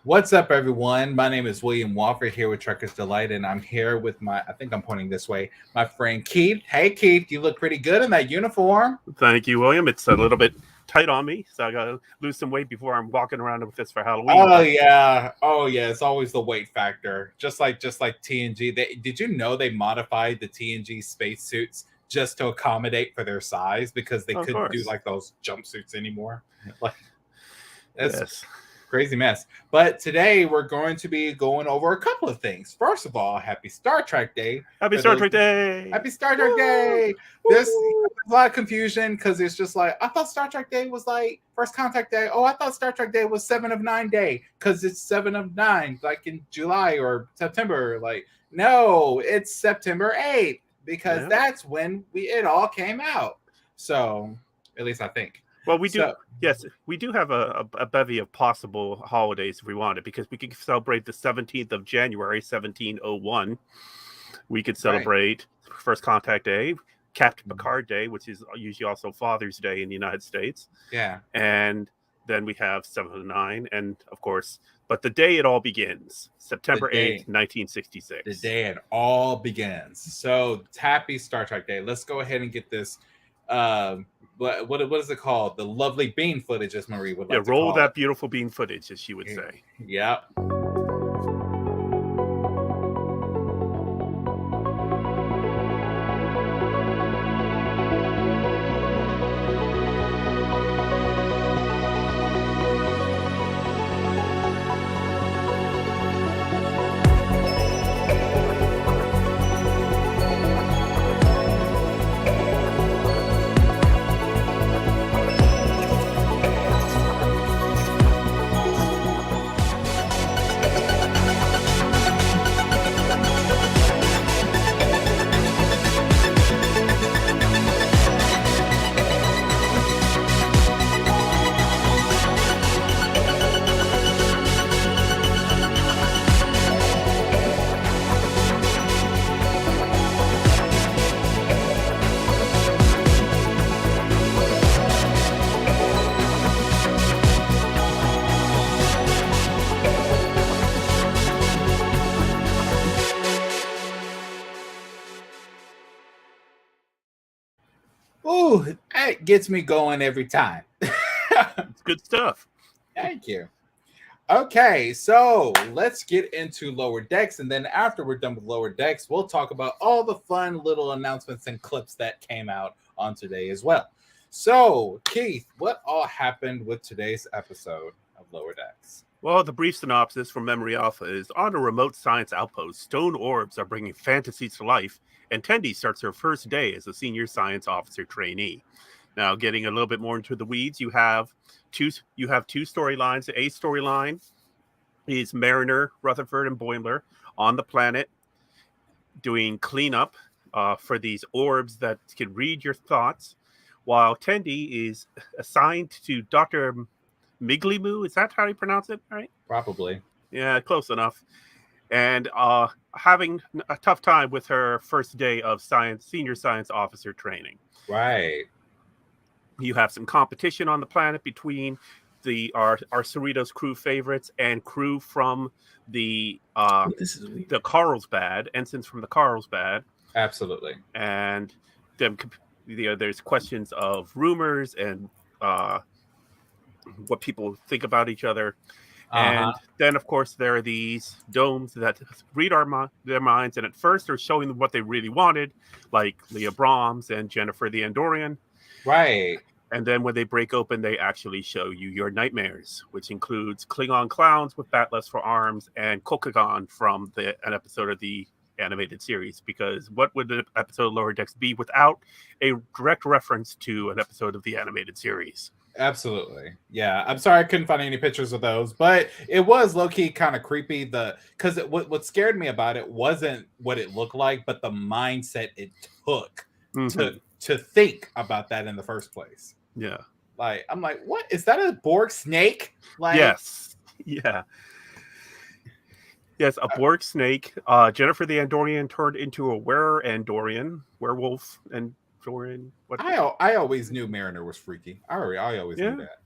What's up, everyone? My name is William Wofford here with Trucker's Delight, and I'm here with I think I'm pointing this way, my friend Keith. Hey, Keith, you look pretty good in that uniform. Thank you, William. It's a little bit tight on me, so I got to lose some weight before I'm walking around with this for Halloween. Oh yeah, it's always the weight factor. Just like TNG. Did you know they modified the TNG spacesuits just to accommodate for their size because they couldn't do like those jumpsuits anymore? Like that's crazy mess. But today we're going to be going over a couple of things. First of all, happy Star Trek Day. Happy Star Trek Day. Happy Star Trek Day. There's a lot of confusion because it's just like, I thought Star Trek Day was like First Contact Day. Oh, I thought Star Trek Day was 7 of 9 Day because it's 7 of 9, like in July or September. Like, no, it's September 8th because that's when it all came out. So, at least I think. Well, we do. Yes, we do have a bevy of possible holidays if we wanted, because we could celebrate the 17th of January, 1701. We could celebrate First Contact Day, Captain Picard Day, which is usually also Father's Day in the United States. Yeah. And then we have 7 of 9, and of course, but the day it all begins, September 8th, 1966. The day it all begins. So, happy Star Trek Day. Let's go ahead and get this. What is it called? The lovely bean footage, as Marie would like to roll call that it. beautiful bean footage, as she would say. Yep. Ooh, that gets me going every time. It's good stuff. Thank you. Okay, so let's get into Lower Decks, and then after we're done with Lower Decks, we'll talk about all the fun little announcements and clips that came out on today as well. So, Keith, what all happened with today's episode of Lower Decks? Well, the brief synopsis from Memory Alpha is, on a remote science outpost, stone orbs are bringing fantasies to life, and Tendi starts her first day as a senior science officer trainee. Now, getting a little bit more into the weeds, you have two storylines. A storyline is Mariner, Rutherford, and Boimler on the planet doing cleanup for these orbs that can read your thoughts, while Tendi is assigned to Dr. Miglimu. Is that how you pronounce it? Right? Probably. Yeah, close enough. And having a tough time with her first day of senior science officer training. Right. You have some competition on the planet between our Cerritos crew favorites and crew from the Carlsbad, ensigns from the Carlsbad. Absolutely. And then there's questions of rumors and what people think about each other. And then, of course, there are these domes that read their minds, and at first they're showing them what they really wanted, like Leah Brahms and Jennifer the Andorian. Right. And then when they break open, they actually show you your nightmares, which includes Klingon clowns with batless for arms and Kokagon from an episode of the animated series. Because what would an episode of Lower Decks be without a direct reference to an episode of the animated series? Absolutely. Yeah. I'm sorry I couldn't find any pictures of those, but it was low-key kind of creepy. Because what scared me about it wasn't what it looked like, but the mindset it took to think about that in the first place. Yeah. Like, I'm like, what? Is that a Borg snake? Like, yes. Yeah. Yes, a Borg snake. Jennifer the Andorian turned into a werewolf Andorian. I always knew Mariner was freaky. I always knew that.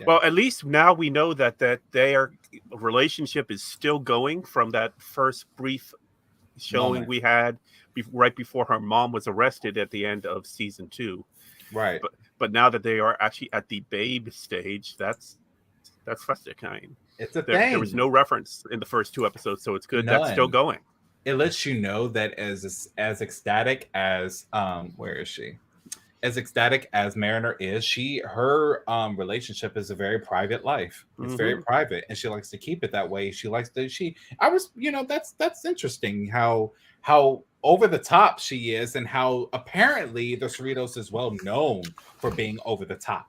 Well, at least now we know that their relationship is still going from that first brief showing we had right before her mom was arrested at the end of season 2. Right. But now that they are actually at the babe stage, that's fantastic. It's a thing. There was no reference in the first 2 episodes, so it's good. None. That's still going. It lets you know that as ecstatic as where is she? As ecstatic as Mariner is, her relationship is a very private life. It's very private, and she likes to keep it that way. She likes to that's interesting how over the top she is, and how apparently the Cerritos is well known for being over the top,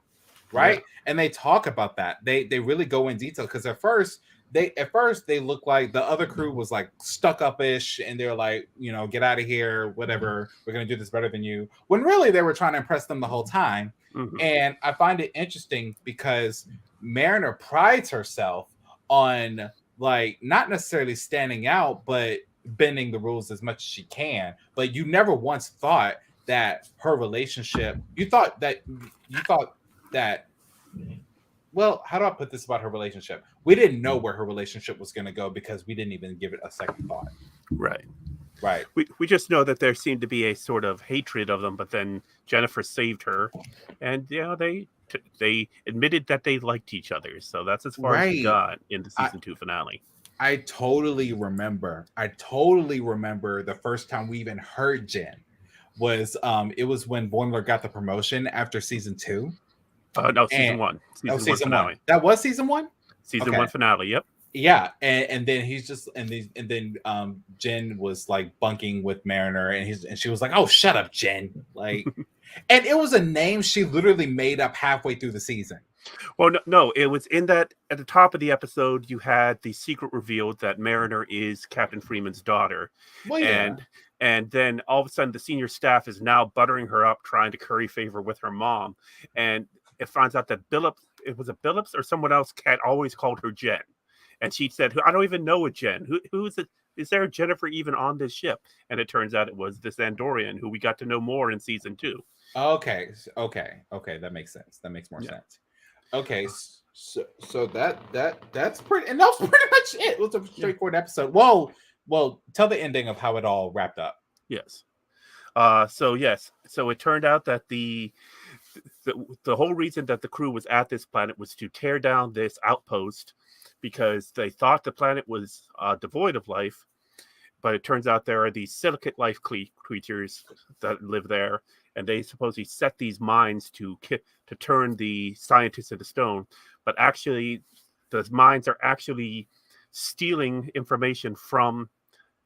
right? Yeah. And they talk about that. They really go in detail, because at first they look like the other crew was like stuck up-ish, and they're like, get out of here, whatever, we're gonna do this better than you, when really they were trying to impress them the whole time. And I find it interesting because Mariner prides herself on like not necessarily standing out, but bending the rules as much as she can. But you never once thought that her relationship, you thought that well, how do I put this about her relationship? We didn't know where her relationship was going to go because we didn't even give it a second thought. Right. We just know that there seemed to be a sort of hatred of them, but then Jennifer saved her, and they admitted that they liked each other. So that's as far as we got in the season 2 finale. I totally remember the first time we even heard Jen was it was when Boimler got the promotion after season 2. No, season 1. Season 1. That was season 1? Season 1 finale, yep. Yeah, and then he's just and then Jen was like bunking with Mariner, and she was like, "Oh, shut up, Jen!" Like, and it was a name she literally made up halfway through the season. Well, no, it was in that at the top of the episode you had the secret revealed that Mariner is Captain Freeman's daughter, and then all of a sudden the senior staff is now buttering her up, trying to curry favor with her mom, and it finds out that Billups or someone else had always called her Jen. And she said, "I don't even know a Jen. Who is it? Is there a Jennifer even on this ship?" And it turns out it was this Andorian who we got to know more in season 2. Okay. That makes sense. That makes more sense. Okay, so that's pretty, and that was pretty much it. It was a straightforward episode. Well, tell the ending of how it all wrapped up. Yes. So it turned out that the whole reason that the crew was at this planet was to tear down this outpost, because they thought the planet was devoid of life, but it turns out there are these silicate life creatures that live there, and they supposedly set these mines to turn the scientists into stone. But actually, the mines are actually stealing information from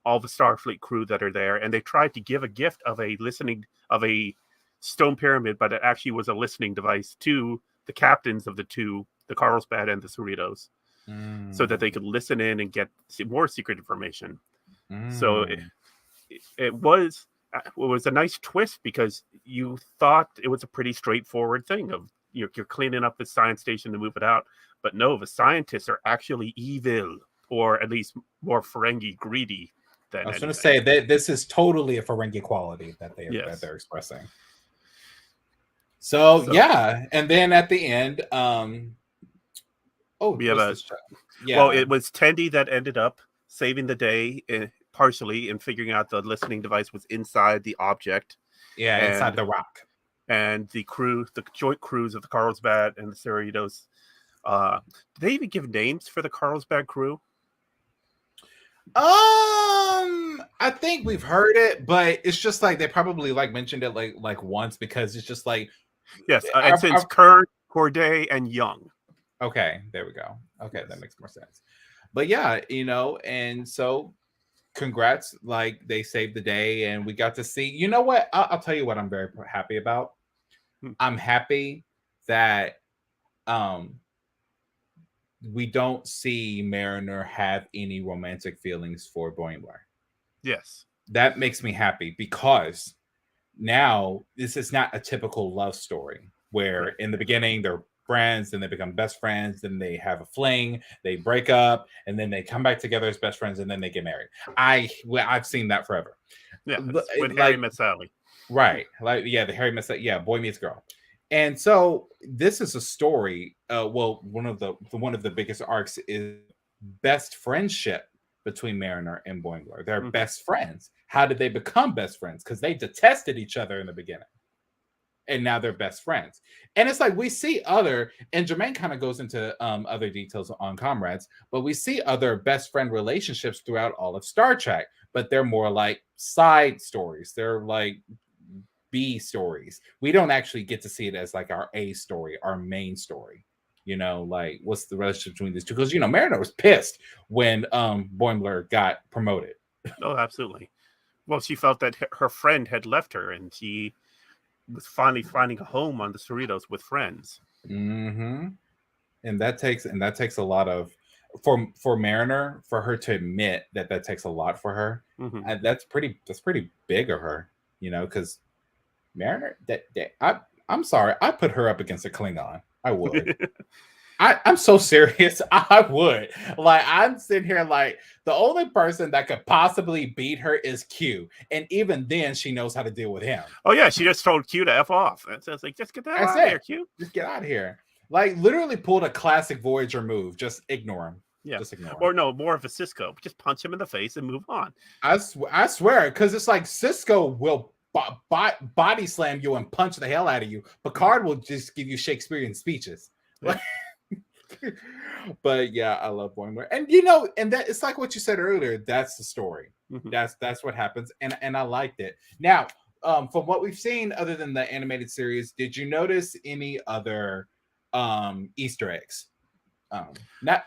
all the Starfleet crew that are there, and they tried to give a gift of a stone pyramid, but it actually was a listening device to the captains of the two, the Carlsbad and the Cerritos, so that they could listen in and get more secret information. So it was a nice twist, because you thought it was a pretty straightforward thing of you're cleaning up the science station to move it out, but no, the scientists are actually evil, or at least more Ferengi greedy. I was going to say that this is totally a Ferengi quality that they're expressing. So yeah, and then at the end, we have well, it was Tendi that ended up saving the day partially in figuring out the listening device was inside the object. Yeah, inside the rock. And the joint crews of the Carlsbad and the Cerritos, did they even give names for the Carlsbad crew? I think we've heard it, but it's just like they probably like mentioned it like once, because it's just like and since Kern, Corday, and Young. Okay, there we go. Okay, that makes more sense. But yeah, and so congrats, like they saved the day, and we got to see. You know what? I'll tell you what I'm very happy about. I'm happy that we don't see Mariner have any romantic feelings for Boimler. Yes. That makes me happy, because now this is not a typical love story where in the beginning they're friends, then they become best friends, then they have a fling, they break up, and then they come back together as best friends, and then they get married. I've seen that forever. Yeah, when Harry met Sally. Right. Like, yeah, the Harry met Sally. Yeah, boy meets girl. And so this is a story. Well, one of the biggest arcs is best friendship between Mariner and Boimler. They're best friends. How did they become best friends? Because they detested each other in the beginning. And now they're best friends. And it's like we see other, and Jermaine kind of goes into other details on Comrades, but we see other best friend relationships throughout all of Star Trek, but they're more like side stories. They're like B stories. We don't actually get to see it as like our A story, our main story. You know, like what's the relationship between these two? Because, you know, Mariner was pissed when Boimler got promoted. Oh, absolutely. Well, she felt that her friend had left her, and she was finally finding a home on the Cerritos with friends. Mm-hmm. And that takes a lot of for Mariner, for her to admit that takes a lot for her. And that's pretty big of her, you know, because Mariner, I'm sorry, I put her up against a Klingon. I would. I'm so serious. I would. Like, I'm sitting here like the only person that could possibly beat her is Q. And even then, she knows how to deal with him. Oh, yeah. She just told Q to F off. And so it's like, just get that out of here, Q. Just get out of here. Like, literally pulled a classic Voyager move. Just ignore him. Yeah. Just ignore him. Or no, more of a Cisco. Just punch him in the face and move on. I swear, because it's like Cisco will body slam you and punch the hell out of you. Picard will just give you Shakespearean speeches. Yeah. But yeah, I love Boimler, and you know, and that it's like what you said earlier. That's the story. That's what happens, and I liked it. Now, from what we've seen, other than the animated series, did you notice any other Easter eggs? Not.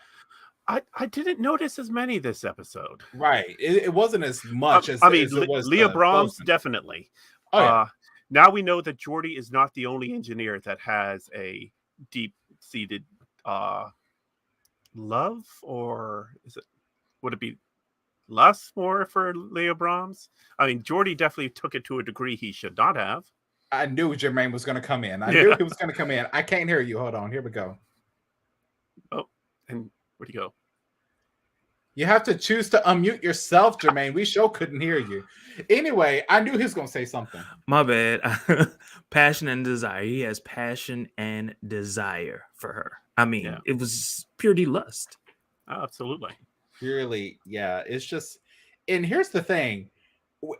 I didn't notice as many this episode. Right, it wasn't as much as I mean, as it was. Leah Brahms definitely. Oh yeah. Now we know that Geordi is not the only engineer that has a deep-seated love, or would it be lust more for Leah Brahms? I mean, Geordi definitely took it to a degree he should not have. I knew Jermaine was going to come in. I knew he was going to come in. I can't hear you. Hold on. Here we go. Oh, and where'd he go? You have to choose to unmute yourself, Jermaine. We sure couldn't hear you. Anyway, I knew he was going to say something. My bad. Passion and desire. He has passion and desire for her. I mean, It was purely lust. Absolutely. Purely, yeah. It's just, and here's the thing.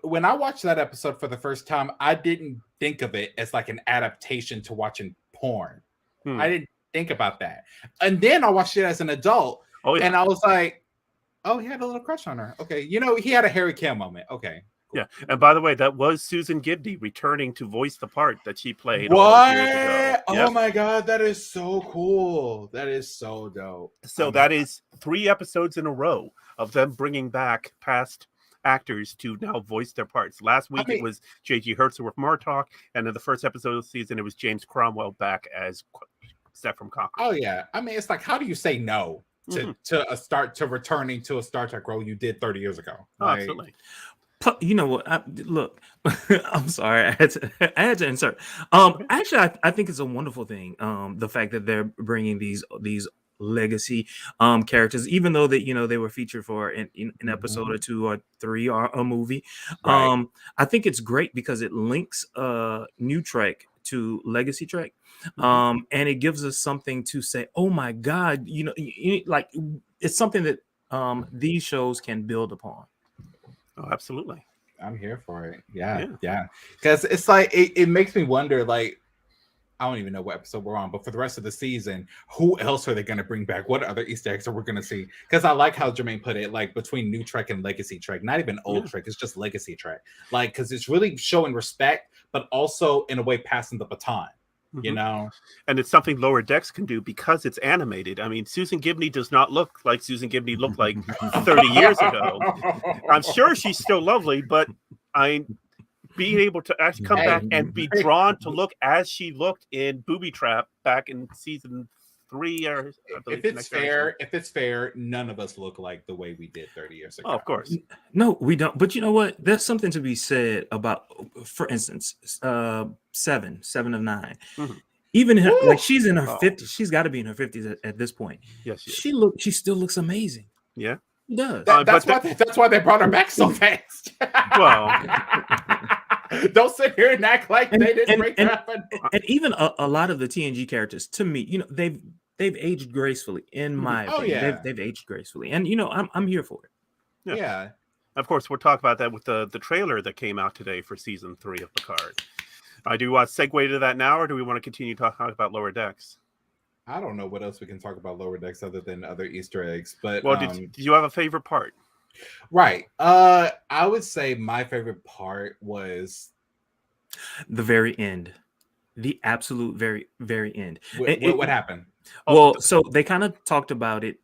When I watched that episode for the first time, I didn't think of it as like an adaptation to watching porn. I didn't think about that. And then I watched it as an adult. Oh, yeah. And I was like, oh, he had a little crush on her. Okay. You know, he had a Harry Kim moment. Okay. Cool. Yeah. And by the way, that was Susan Gibney returning to voice the part that she played. What? Years ago. Oh my God. That is so cool. That is so dope. So that is 3 episodes in a row of them bringing back past actors to now voice their parts. Last week it was J.G. Hertzler with Martok, and in the first episode of the season, it was James Cromwell back as Seth from Conquer. Oh yeah. I mean, it's like, how do you say no to returning to a Star Trek role you did 30 years ago? Like, absolutely. You know what? Look, I'm sorry. I had to insert. Actually, I think it's a wonderful thing. The fact that they're bringing these legacy characters, even though that, you know, they were featured for an episode or 2 or 3 or a movie. Right. I think it's great because it links new Trek to legacy Trek, and it gives us something to say, oh my God, you know, like it's something that these shows can build upon. Oh, absolutely. I'm here for it. Yeah. Because it's like it makes me wonder, like, I don't even know what episode we're on, but for the rest of the season, who else are they going to bring back? What other Easter eggs are we going to see? Because I like how Jermaine put it, like between new Trek and legacy Trek, not even old Trek, it's just legacy Trek. Like, because it's really showing respect, but also in a way passing the baton. You know, and it's something Lower Decks can do because it's animated. I mean, Susan Gibney does not look like Susan Gibney looked like 30 years ago. I'm sure she's still lovely, but being able to actually come back and be drawn to look as she looked in Booby Trap back in season 3, or if it's fair, none of us look like the way we did 30 years ago. Oh, of course. No, we don't. But you know what? There's something to be said about, for instance, 7 of 9. Even like she's in her 50s. She's got to be in her 50s at this point. Yes, she still looks amazing. Yeah, she does. That's why they brought her back so fast. Well, Don't sit here and act like they didn't break happen. And even a lot of the TNG characters, to me, they've aged gracefully, in my opinion. Yeah. They've aged gracefully, and I'm here for it. Yeah. Of course, we'll talk about that with the trailer that came out today for season 3 of Picard. Do you want to segue to that now, or do we want to continue talking about Lower Decks? I don't know what else we can talk about Lower Decks other than other Easter eggs. But did you have a favorite part? Right. I would say my favorite part was the very end, the absolute very, very end. What happened? Well, so they kind of talked about it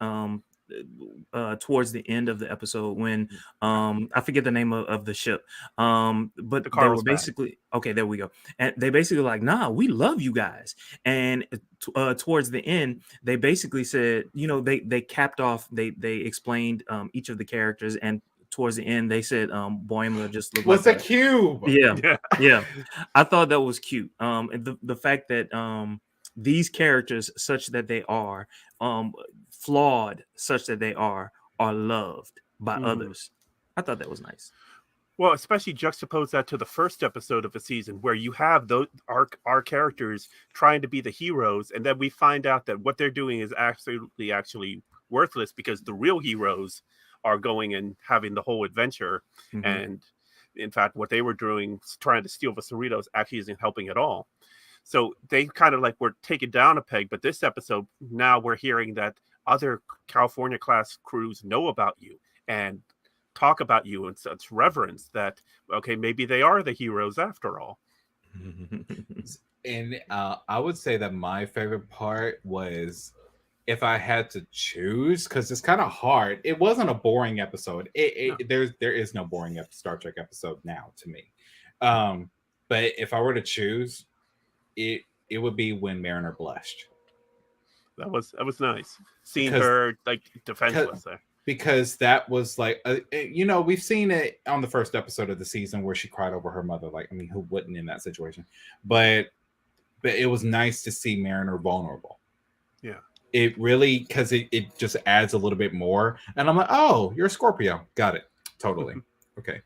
towards the end of the episode when I forget the name of the ship, but they were basically okay, there we go, and they basically like, nah, we love you guys. And towards the end, they basically said, they capped off, they explained each of the characters, and towards the end they said Boimler just looked like a cube. Yeah. I thought that was cute. And the fact that these characters, such that they are flawed, such that they are loved by others. I thought that was nice. Well, especially juxtapose that to the first episode of the season, where you have those our characters trying to be the heroes, and then we find out that what they're doing is actually worthless, because the real heroes are going and having the whole adventure. And in fact, what they were doing, trying to steal the Cerritos, actually isn't helping at all. So they kind of were taken down a peg. But this episode, now we're hearing that other California class crews know about you and talk about you in such reverence that, okay, maybe they are the heroes after all. And I would say that my favorite part was, if I had to choose, because it's kind of hard. It wasn't a boring episode. There is no boring Star Trek episode now to me. But if I were to choose, it would be when Mariner blushed. That was nice. Seeing her defenseless there. Because that was we've seen it on the first episode of the season where she cried over her mother. Who wouldn't in that situation? But it was nice to see Mariner vulnerable. Yeah. It really, because it just adds a little bit more. And I'm like, oh, you're a Scorpio. Got it. Totally. Okay.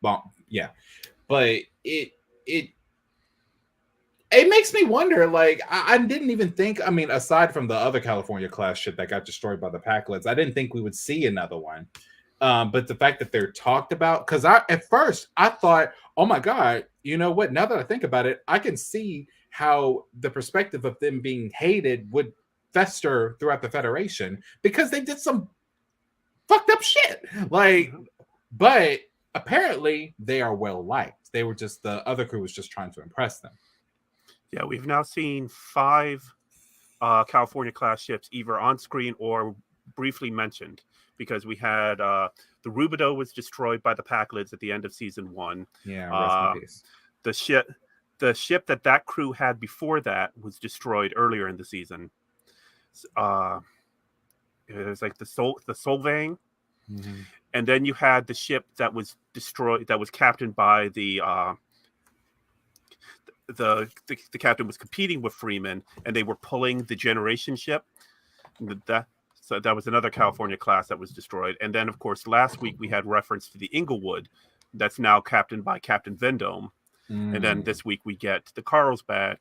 Well, yeah. But it makes me wonder, I didn't even think, aside from the other California class ship that got destroyed by the Packlets, I didn't think we would see another one. But the fact that they're talked about, because at first I thought, oh my God, you know what? Now that I think about it, I can see how the perspective of them being hated would fester throughout the Federation, because they did some fucked up shit. But apparently they are well liked. They were just, the other crew was just trying to impress them. Yeah, we've now seen 5 California class ships either on screen or briefly mentioned, because we had the Rubido was destroyed by the Packlets at the end of season 1. Yeah, rest in peace. The ship that crew had before that was destroyed earlier in the season. It was like the Solvang. And then you had the ship that was destroyed, that was captained by the captain was competing with Freeman, and they were pulling the Generation ship. So that was another California class that was destroyed. And then, of course, last week we had reference to the Inglewood, that's now captained by Captain Vendome. And then this week we get the Carlsbad,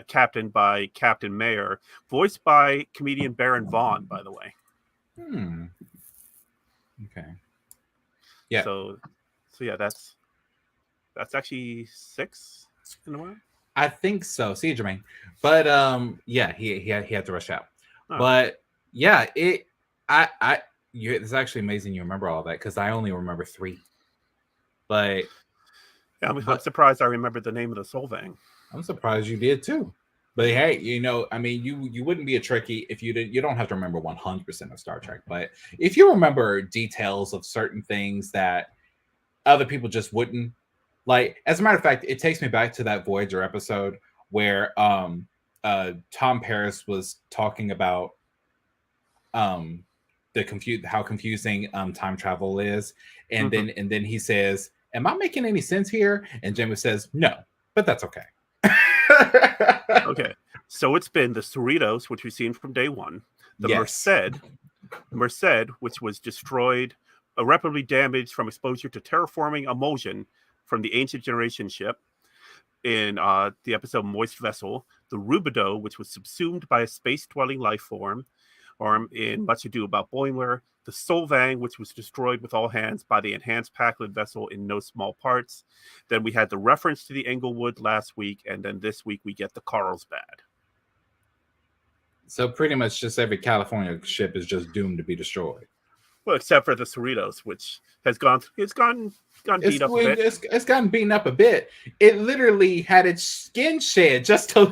captained by Captain Mayer, voiced by comedian Baron Vaughn, by the way. Okay. Yeah. So yeah, that's actually 6 in a while. I think so. See you, Jermaine. But yeah, he had to rush out. Oh. But yeah, it's actually amazing you remember all that, because I only remember 3. But yeah, I'm surprised I remember the name of the Solvang. I'm surprised you did too. But hey, you wouldn't be a Trekkie if you didn't. You don't have to remember 100% of Star Trek, but if you remember details of certain things that other people just wouldn't. As a matter of fact, it takes me back to that Voyager episode where Tom Paris was talking about how confusing time travel is, and then he says, "Am I making any sense here?" And Jimmy says, "No, but that's okay." Okay, so it's been the Cerritos, which we've seen from day 1, the Merced, which was destroyed, irreparably damaged from exposure to terraforming emulsion from the Ancient Generation ship in the episode Moist Vessel, the Rubidoux, which was subsumed by a space-dwelling life form in Much Ado About Boimler, the Solvang, which was destroyed with all hands by the enhanced Packlet vessel in no small parts. Then we had the reference to the Englewood last week, and then this week we get the Carlsbad. So pretty much just every California ship is just doomed to be destroyed. Well, except for the Cerritos, which has gone beat up a bit. It's gotten beaten up a bit. It literally had its skin shed just to.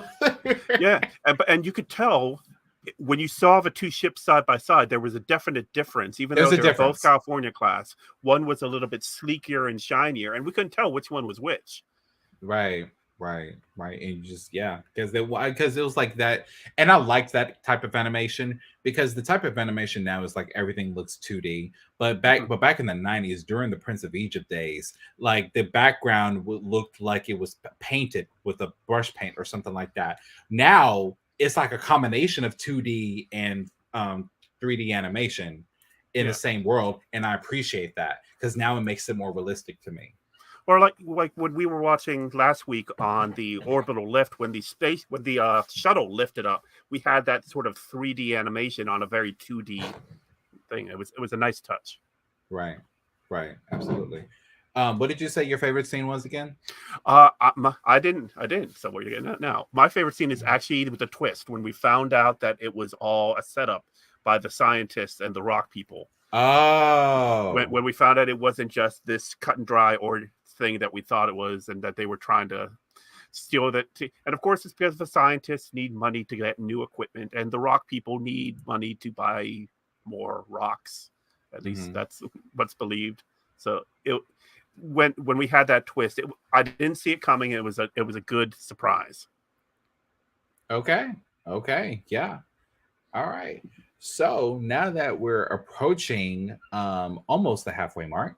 Yeah, and you could tell when you saw the two ships side by side, there was a definite difference. Even though they were both California class, one was a little bit sleeker and shinier, and we couldn't tell which one was which. Right. And you just because it was like that, and I liked that type of animation because the type of animation now is like everything looks 2D. But back in the 90s, during the Prince of Egypt days, like the background looked like it was painted with a brush paint or something like that. Now it's like a combination of 2D and 3D animation in the same world, and I appreciate that because now it makes it more realistic to me. Or like when we were watching last week on the orbital lift, when the shuttle lifted up, we had that sort of 3D animation on a very 2D thing. It was a nice touch. Right, absolutely. What did you say your favorite scene was again? I didn't. So what are you getting at now? My favorite scene is actually with the twist when we found out that it was all a setup by the scientists and the rock people. Oh, when we found out it wasn't just this cut and dry or thing that we thought it was, and that they were trying to steal that. And of course, it's because the scientists need money to get new equipment, and the rock people need money to buy more rocks. At least that's what's believed. So when we had that twist, I didn't see it coming. It was a good surprise. Okay, yeah, all right. So now that we're approaching almost the halfway mark,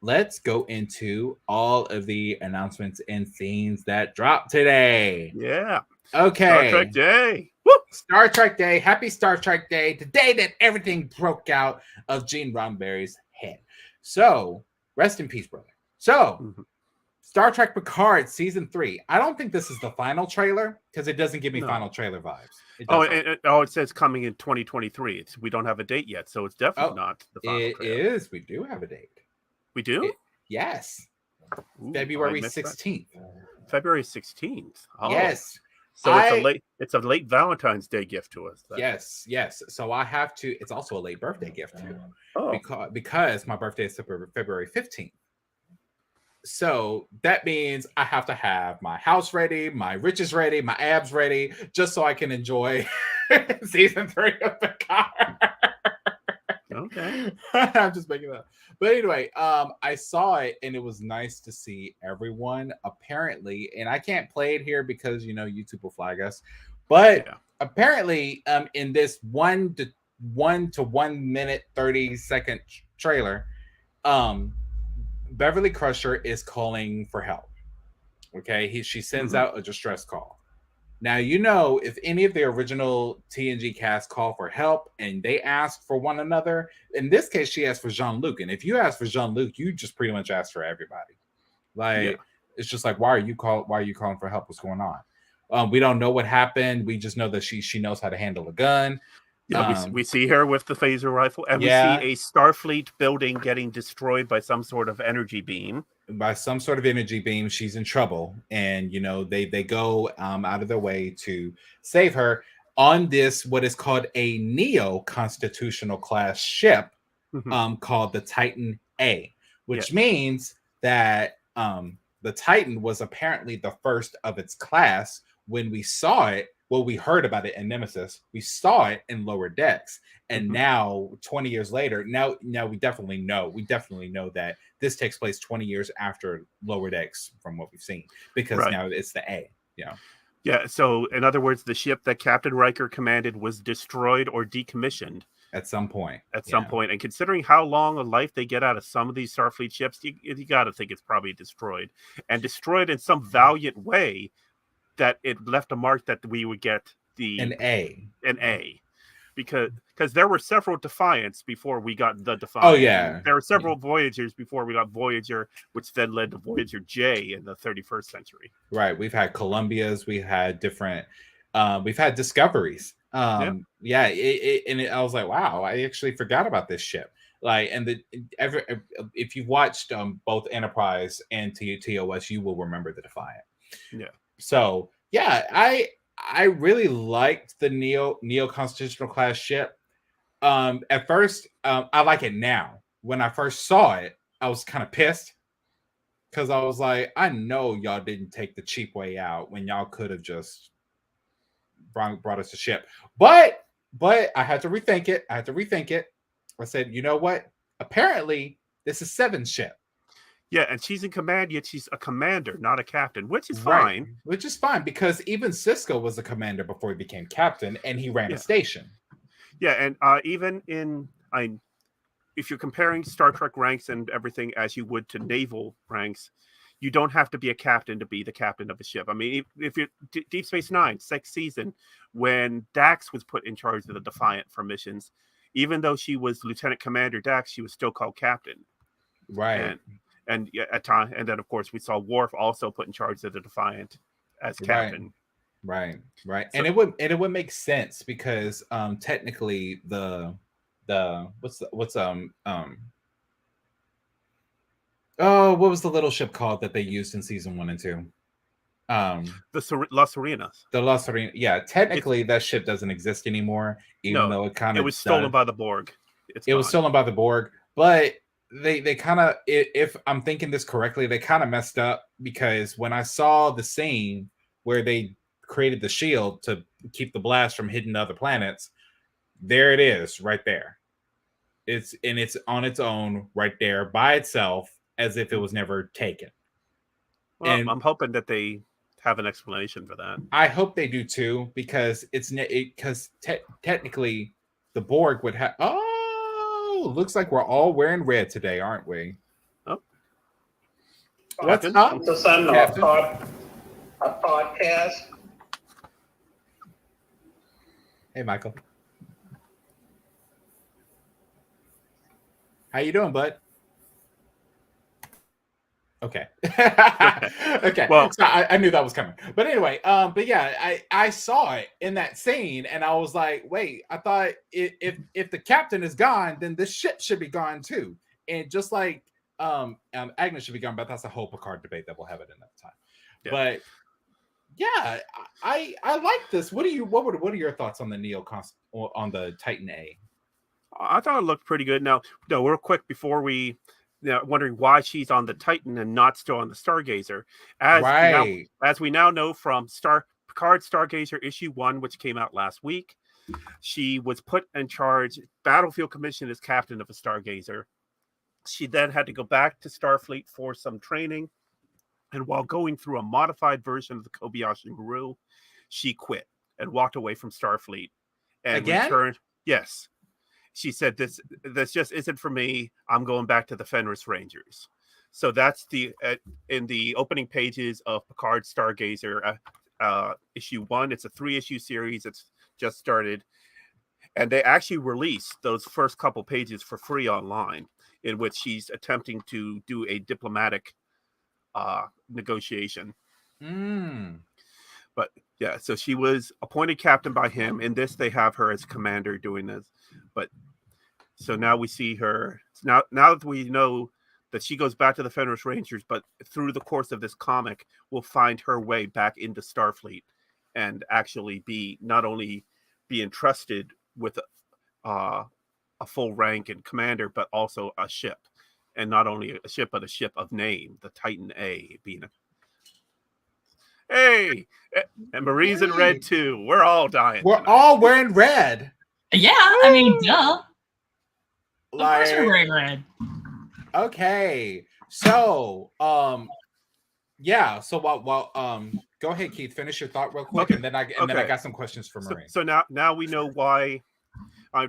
let's go into all of the announcements and scenes that dropped today. Yeah. Okay. Star Trek Day. Woo! Star Trek Day. Happy Star Trek Day. The day that everything broke out of Gene Roddenberry's head. So, rest in peace, brother. So, Star Trek Picard Season 3. I don't think this is the final trailer because it doesn't give me final trailer vibes. It says coming in 2023. We don't have a date yet, so it's definitely not the final trailer. It is. We do have a date. We do? Yes. February 16th. February 16th. Oh. Yes. So it's a late Valentine's Day gift to us. Then. Yes. So I have to. It's also a late birthday gift too. Oh. Because my birthday is February 15th. So that means I have to have my house ready, my riches ready, my abs ready, just so I can enjoy season 3 of Picard. Okay. I'm just making that up. But anyway, I saw it and it was nice to see everyone. Apparently, and I can't play it here because YouTube will flag us. But apparently, in this 1 to 1 minute 30-second trailer, Beverly Crusher is calling for help. Okay, she sends out a distress call. Now, if any of the original TNG cast call for help and they ask for one another, in this case, she asked for Jean-Luc. And if you ask for Jean-Luc, you just pretty much ask for everybody. It's just like, why are you calling for help? What's going on? We don't know what happened. We just know that she knows how to handle a gun. Yeah, we see her with the phaser rifle, and we see a Starfleet building getting destroyed by some sort of energy beam. She's in trouble, and they go out of their way to save her on this what is called a neo-constitutional class ship called the Titan A, which means that the Titan was apparently the first of its class when we saw it. Well, we heard about it in Nemesis. We saw it in Lower Decks. And now, 20 years later, now we definitely know that this takes place 20 years after Lower Decks from what we've seen. Because now it's the A. Yeah, so in other words, the ship that Captain Riker commanded was destroyed or decommissioned. At some point. And considering how long a life they get out of some of these Starfleet ships, you got to think it's probably destroyed. And destroyed in some valiant way that it left a mark that we would get an A. because there were several Defiants before we got the Defiant. Oh yeah, there were several Voyagers before we got Voyager, which then led to Voyager J in the 31st century. Right. We've had Columbias. We had different. We've had Discoveries. I was like, wow, I actually forgot about this ship. Like, and if you've watched both Enterprise and TOS, you will remember the Defiant. Yeah. So yeah, I really liked the Neo Constitutional class ship. At first, I like it now. When I first saw it, I was kind of pissed because I was like, I know y'all didn't take the cheap way out when y'all could have just brought us a ship. But I had to rethink it. I said, you know what? Apparently, this is Seven's ship. Yeah, and she's in command, yet she's a commander, not a captain, which is fine. Right. Which is fine, because even Cisco was a commander before he became captain, and he ran a station. Yeah, and even if you're comparing Star Trek ranks and everything as you would to naval ranks, you don't have to be a captain to be the captain of a ship. I mean, if you're Deep Space Nine, 6th season, when Dax was put in charge of the Defiant for missions, even though she was Lieutenant Commander Dax, she was still called captain. Right. And at time, and then of course we saw Worf also put in charge of the Defiant as captain. Right. So, and it would make sense because technically what was the little ship called that they used in season 1 and 2? The La Serenas. The La Serena. Yeah, technically that ship doesn't exist anymore, even though it was stolen by the Borg. It was stolen by the Borg, but they kind of, if I'm thinking this correctly, they kind of messed up, because when I saw the scene where they created the shield to keep the blast from hitting other planets, there it is right there. It's on its own right there by itself, as if it was never taken. Well, and I'm hoping that they have an explanation for that. I hope they do too, because technically the Borg would have. Oh, looks like we're all wearing red today, aren't we? Oh, what's up? It's a podcast. Hey, Michael. How you doing, bud? Okay. Okay. Well, so I knew that was coming. But anyway, but yeah, I saw it in that scene, and I was like, wait, I thought if the captain is gone, then this ship should be gone too. And just like Agnes should be gone, but that's a whole Picard debate that we'll have it in that time. Yeah. But yeah, I like this. What are your thoughts on the on the Titan A? I thought it looked pretty good. Now, no, real quick before we wondering why she's on the Titan and not still on the Stargazer. As we now know from Picard Stargazer issue 1, which came out last week, she was put in charge, Battlefield Commission as captain of a Stargazer. She then had to go back to Starfleet for some training, and while going through a modified version of the Kobayashi Maru, she quit and walked away from Starfleet and returned. Yes. She said, this just isn't for me. I'm going back to the Fenris Rangers. So that's in the opening pages of Picard Stargazer issue 1. It's a 3-issue series. It's just started. And they actually released those first couple pages for free online, in which she's attempting to do a diplomatic negotiation. But yeah, so she was appointed captain by him. In this, they have her as commander doing this. But so now we see her. Now that we know that she goes back to the Fenris Rangers, but through the course of this comic, we'll find her way back into Starfleet and actually not only be entrusted with a full rank and commander, but also a ship. And not only a ship, but a ship of name, the Titan A, being a. Hey, and Marie's in red too. We're all dying. We're all wearing red. Yeah, I mean, duh. Of course we're wearing red. Okay, so yeah. So while go ahead, Keith. Finish your thought real quick, and then I got some questions for Marie. So now we know why.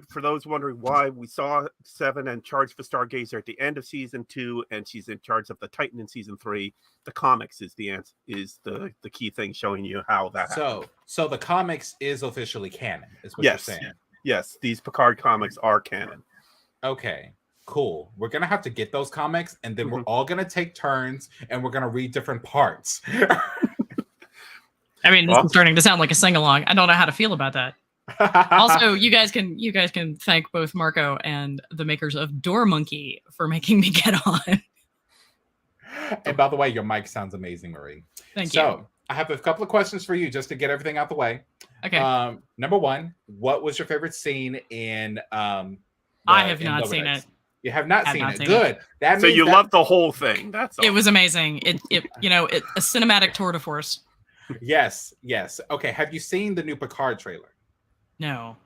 For those wondering why we saw Seven in charge for Stargazer at the end of season 2, and she's in charge of the Titan in season 3, the comics is the answer, is the key thing showing you how that happened. So the comics is officially canon, is what you're saying. Yes, these Picard comics are canon. Okay, cool. We're gonna have to get those comics, and then we're all gonna take turns, and we're gonna read different parts. I mean, this is starting to sound like a sing-along. I don't know how to feel about that. Also, you guys can thank both Marco and the makers of Door Monkey for making me get on. And by the way, your mic sounds amazing, Marie. Thank you. So I have a couple of questions for you just to get everything out the way. Okay. Number one, what was your favorite scene in I have not seen it. You have not seen it. Good. That so means you love the whole thing. That's all. It was amazing. It a cinematic tour de force. Yes. Okay. Have you seen the new Picard trailer? No.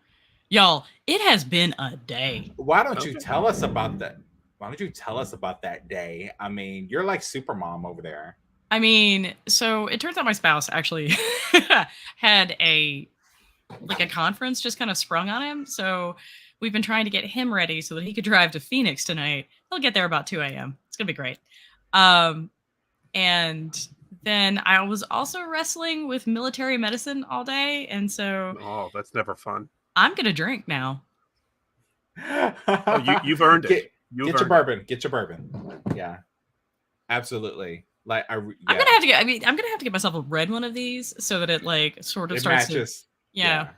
Y'all, it has been a day. Why don't you tell us about that? Why don't you tell us about that day? I mean, you're like super mom over there. I mean, so it turns out my spouse actually had a conference just kind of sprung on him. So we've been trying to get him ready so that he could drive to Phoenix tonight. He'll get there about 2 a.m. It's gonna be great. And then I was also wrestling with military medicine all day, and so that's never fun. I'm gonna drink now. You've earned it. Get your bourbon. Get your bourbon. Yeah, absolutely. Like I'm gonna have to get. I'm gonna have to get myself a red one of these so that it like sort of starts matches. Yeah.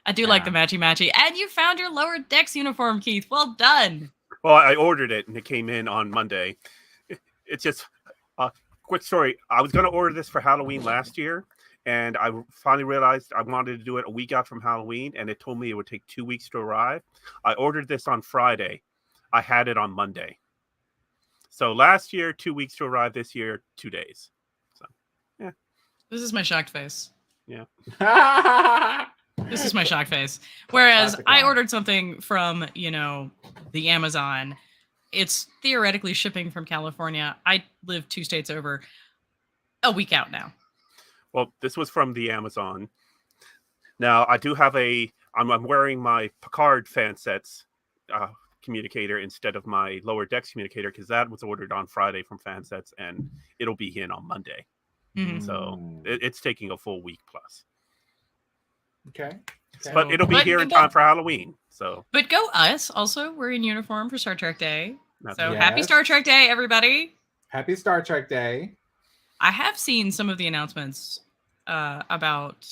I do like the matchy. And you found your lower decks uniform, Keith. Well done. Well, I ordered it and it came in on Monday. It's just quick story. I was going to order this for Halloween last year, and I finally realized I wanted to do it a week out from Halloween, and it told me it would take 2 weeks to arrive. I ordered this on Friday. I had it on Monday. So last year, 2 weeks to arrive. This year, 2 days. So, yeah. This is my shocked face. Yeah. This is my shocked face. Whereas I ordered something from, the Amazon. It's theoretically shipping from California. I live 2 states over. A week out now. Well, this was from the Amazon. Now, I do have I'm wearing my Picard fan sets communicator instead of my Lower Decks communicator because that was ordered on Friday from fan sets, and it'll be in on Monday. Mm-hmm. So it's taking a full week plus. Okay. But it'll be here in time for Halloween. So, but go us. Also, we're in uniform for Star Trek Day. Yes. Happy Star Trek Day, everybody. Happy Star Trek Day. I have seen some of the announcements about,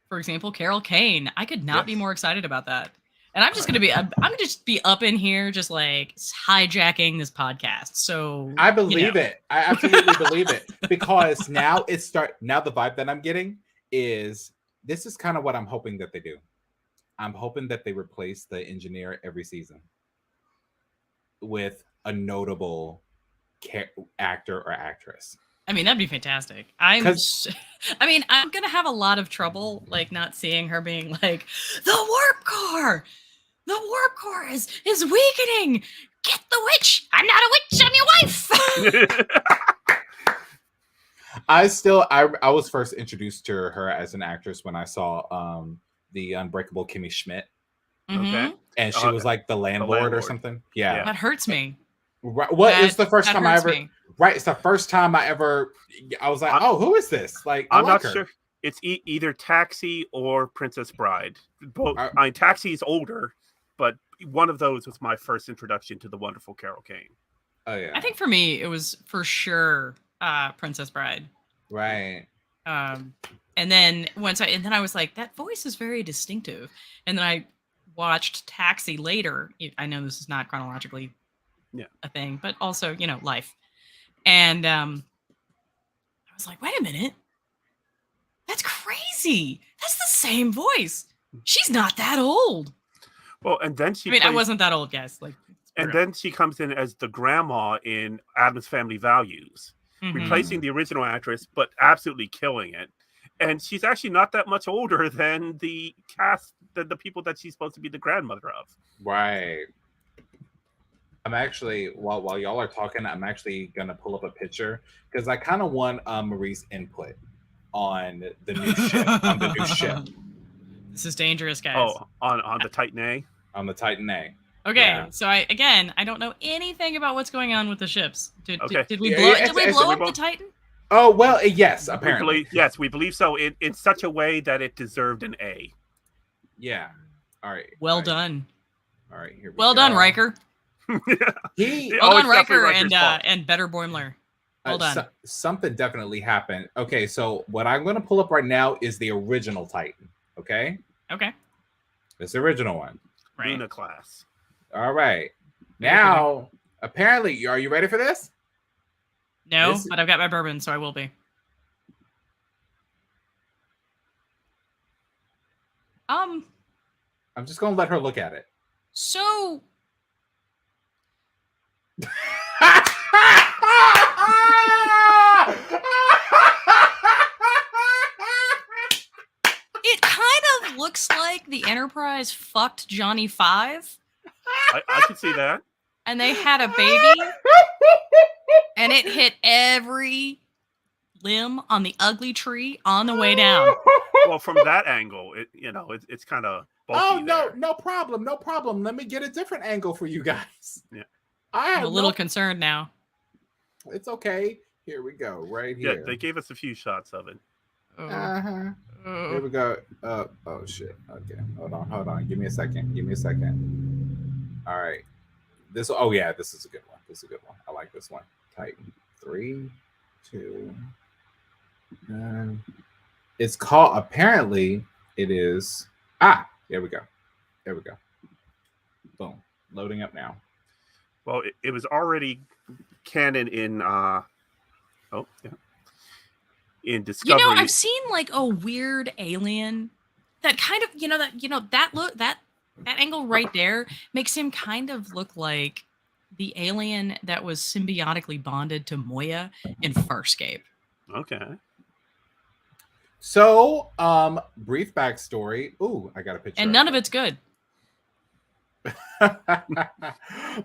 for example, Carol Kane. I could not be more excited about that. And I'm just going to be up in here just like hijacking this podcast. So I believe it. I absolutely believe it because now the vibe that I'm getting is this is kind of what I'm hoping that they do. I'm hoping that they replace the engineer every season with a notable actor or actress. I mean, that'd be fantastic. I'm going to have a lot of trouble, like, not seeing her being like, the warp core is weakening. Get the witch. I'm not a witch. I'm your wife. I was first introduced to her as an actress when I saw the Unbreakable Kimmy Schmidt. Okay. And she was like the landlord or something. Yeah. That hurts me. Right. It's the first time I ever. Right. It's the first time I was like, oh, who is this? Like, I'm not sure. It's either Taxi or Princess Bride. Both. Taxi's older, but one of those was my first introduction to the wonderful Carol Kane. Oh yeah. I think for me, it was for sure Princess Bride. Right. And then I was like, that voice is very distinctive. And then I watched Taxi later. I know this is not chronologically a thing, but also, life. And I was like, wait a minute. That's crazy. That's the same voice. She's not that old. Well, and then I wasn't that old, guys. Then she comes in as the grandma in Addams Family Values, replacing the original actress, but absolutely killing it. And she's actually not that much older than the cast, the people that she's supposed to be the grandmother of. Right. I'm actually, while y'all are talking, I'm actually gonna pull up a picture because I kind of want Marie's input on the new ship. This is dangerous, guys. Oh, on the Titan A. On the Titan A. Okay, so I don't know anything about what's going on with the ships. Did we blow up the Titan? Oh well, yes, apparently. We believe so. In such a way that it deserved an A. Yeah. All right. Well done. All right. Here we well go. done, Riker. Well done, Riker and Better Boimler. Well done. Something definitely happened. Okay, so what I'm going to pull up right now is the original Titan. Okay. Okay. This original one. Right. Luna class. All right. Now, apparently, are you ready for this? No, but I've got my bourbon, so I will be. I'm just gonna let her look at it. So. It kind of looks like the Enterprise fucked Johnny Five. I can see that. And they had a baby, and it hit every limb on the ugly tree on the way down. Well, from that angle, it's kind of bulky. Oh no, no problem. Let me get a different angle for you guys. Yeah, I'm a little concerned now. It's okay. Here we go. Right here. Yeah, they gave us a few shots of it. Here we go. Oh shit. Okay. Hold on. Give me a second. All right. This is a good one. I like this one. Titan 3, 2. It's called. Apparently, it is. There we go. Boom. Loading up now. Well, it was already canon in. In Discovery. I've seen like a weird alien that kind of, that angle right there makes him kind of look like the alien that was symbiotically bonded to Moya in Farscape. Okay. So, brief backstory. Ooh, I got a picture. And none of it's good.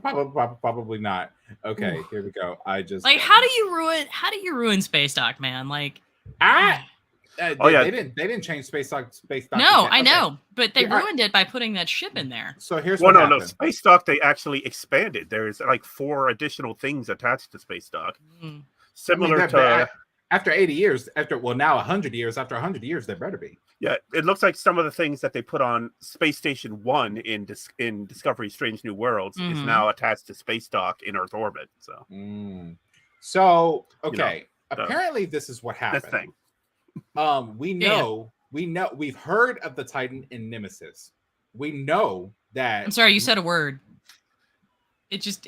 Probably not. Okay, here we go. I just like how do you ruin Space Dock, man? Like they didn't change Space Dock. No, I know, but they ruined it by putting that ship in there. So here's what happened. No, Space Dock they actually expanded. There's like 4 additional things attached to Space Dock, similar to. After 80 years, now 100 years, after 100 years, there better be. Yeah, it looks like some of the things that they put on Space Station 1 in Discovery Strange New Worlds is now attached to Space Dock in Earth orbit. So, okay. Apparently, this is what happened. This thing. We've heard of the Titan in Nemesis. We know that. I'm sorry, you said a word. It just,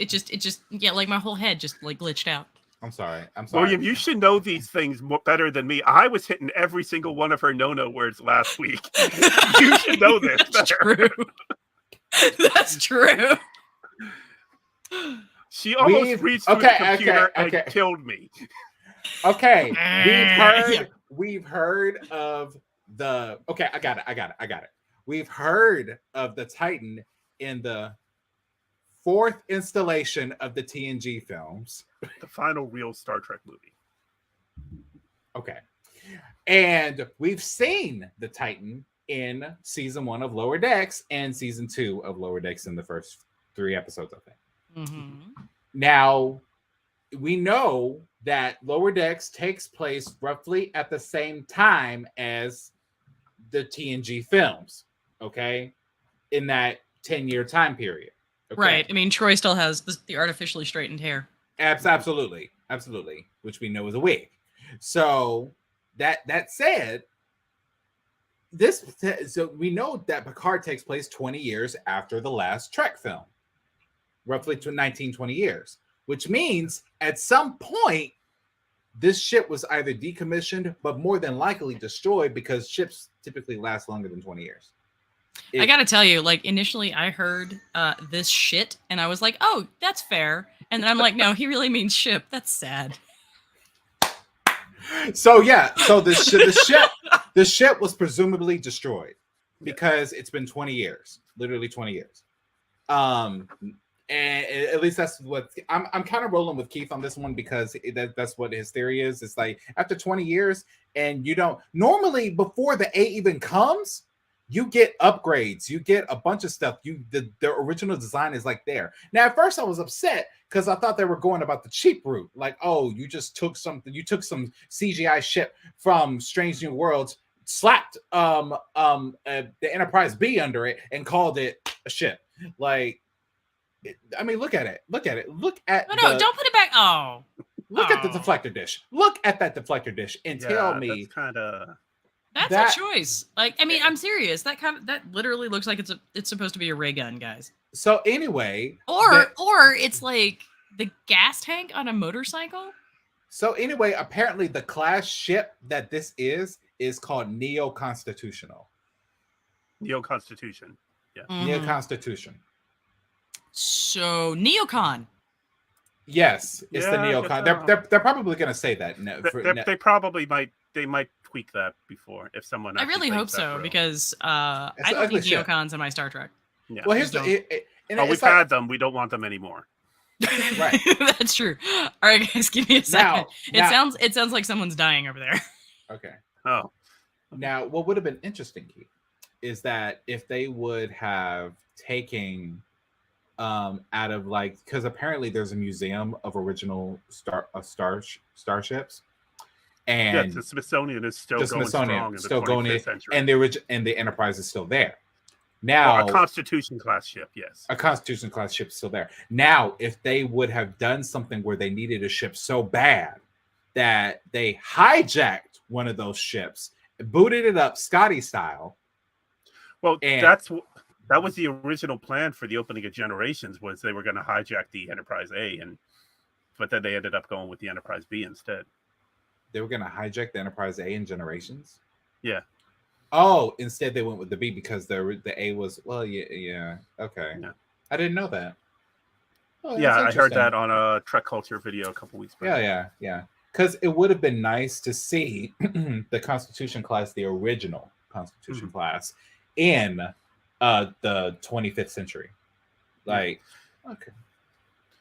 like my whole head just like glitched out. I'm sorry. William, you should know these things better than me. I was hitting every single one of her no-no words last week. You should know this. That's true. That's true. She almost reached through the computer and killed me. Okay. We've heard of the. Okay, I got it. We've heard of the Titan in the 4th installation of the TNG films. The final real Star Trek movie. Okay. And we've seen the Titan in season 1 of Lower Decks and season 2 of Lower Decks in the first 3 episodes, I think. Now, we know that Lower Decks takes place roughly at the same time as the TNG films, okay? In that 10-year time period. Okay. Right. I mean, Troy still has the artificially straightened hair. Absolutely. Which we know is a wig. So that said, so we know that Picard takes place 20 years after the last Trek film, roughly 19-20 years, which means at some point this ship was either decommissioned, but more than likely destroyed because ships typically last longer than 20 years. I gotta tell you, like initially I heard this shit and I was like, oh, that's fair. And then I'm like, no, he really means ship. That's sad. So the ship was presumably destroyed because it's been 20 years, literally 20 years. And at least that's what I'm kind of rolling with Keith on this one because that's what his theory is. It's like after 20 years and you don't normally before the A even comes, you get upgrades, you get a bunch of stuff. The original design is like there. Now, at first I was upset because I thought they were going about the cheap route. Like, oh, you took some CGI ship from Strange New Worlds slapped the Enterprise B under it and called it a ship. Like, I mean, look at it. Look at it. Look at no, don't put it back. Oh. Look at the deflector dish. Look at that deflector dish and tell me that's kind of that's a choice. Like, I mean, I'm serious. That literally looks like it's supposed to be a ray gun, guys. So anyway, or it's like the gas tank on a motorcycle. So anyway, apparently the class ship that this is called Neo-Constitutional. Neo-Constitution. Yeah. Mm-hmm. Neo-Constitution. So Neocon. Yes, it's the Neocon. They're probably going to say that. They probably might. They might tweak that before if someone. I really hope so because I don't need neocons in my Star Trek. Yeah. Well, here's we've had them. We don't want them anymore. Right. That's true. All right, guys, give me a second. It sounds like someone's dying over there. Okay. Oh. Now, what would have been interesting, Keith, is that if they would have taken out of like, because apparently there's a museum of original starships, and the Smithsonian is still going strong in the 25th century, and the Enterprise is still there. Now, a Constitution class ship, yes, a Constitution class ship still there. Now, if they would have done something where they needed a ship so bad that they hijacked one of those ships, booted it up Scotty style. Well, that was the original plan for the opening of Generations, was they were going to hijack the Enterprise A, but then they ended up going with the Enterprise B instead. They were going to hijack the Enterprise A in Generations? Yeah. Oh, instead they went with the B because the A was, well, yeah. Okay. Yeah. I didn't know that. Oh, yeah, I heard that on a Trek Culture video a couple weeks back. Yeah. Because it would have been nice to see the Constitution class, the original Constitution class, in the 25th century. Like, okay.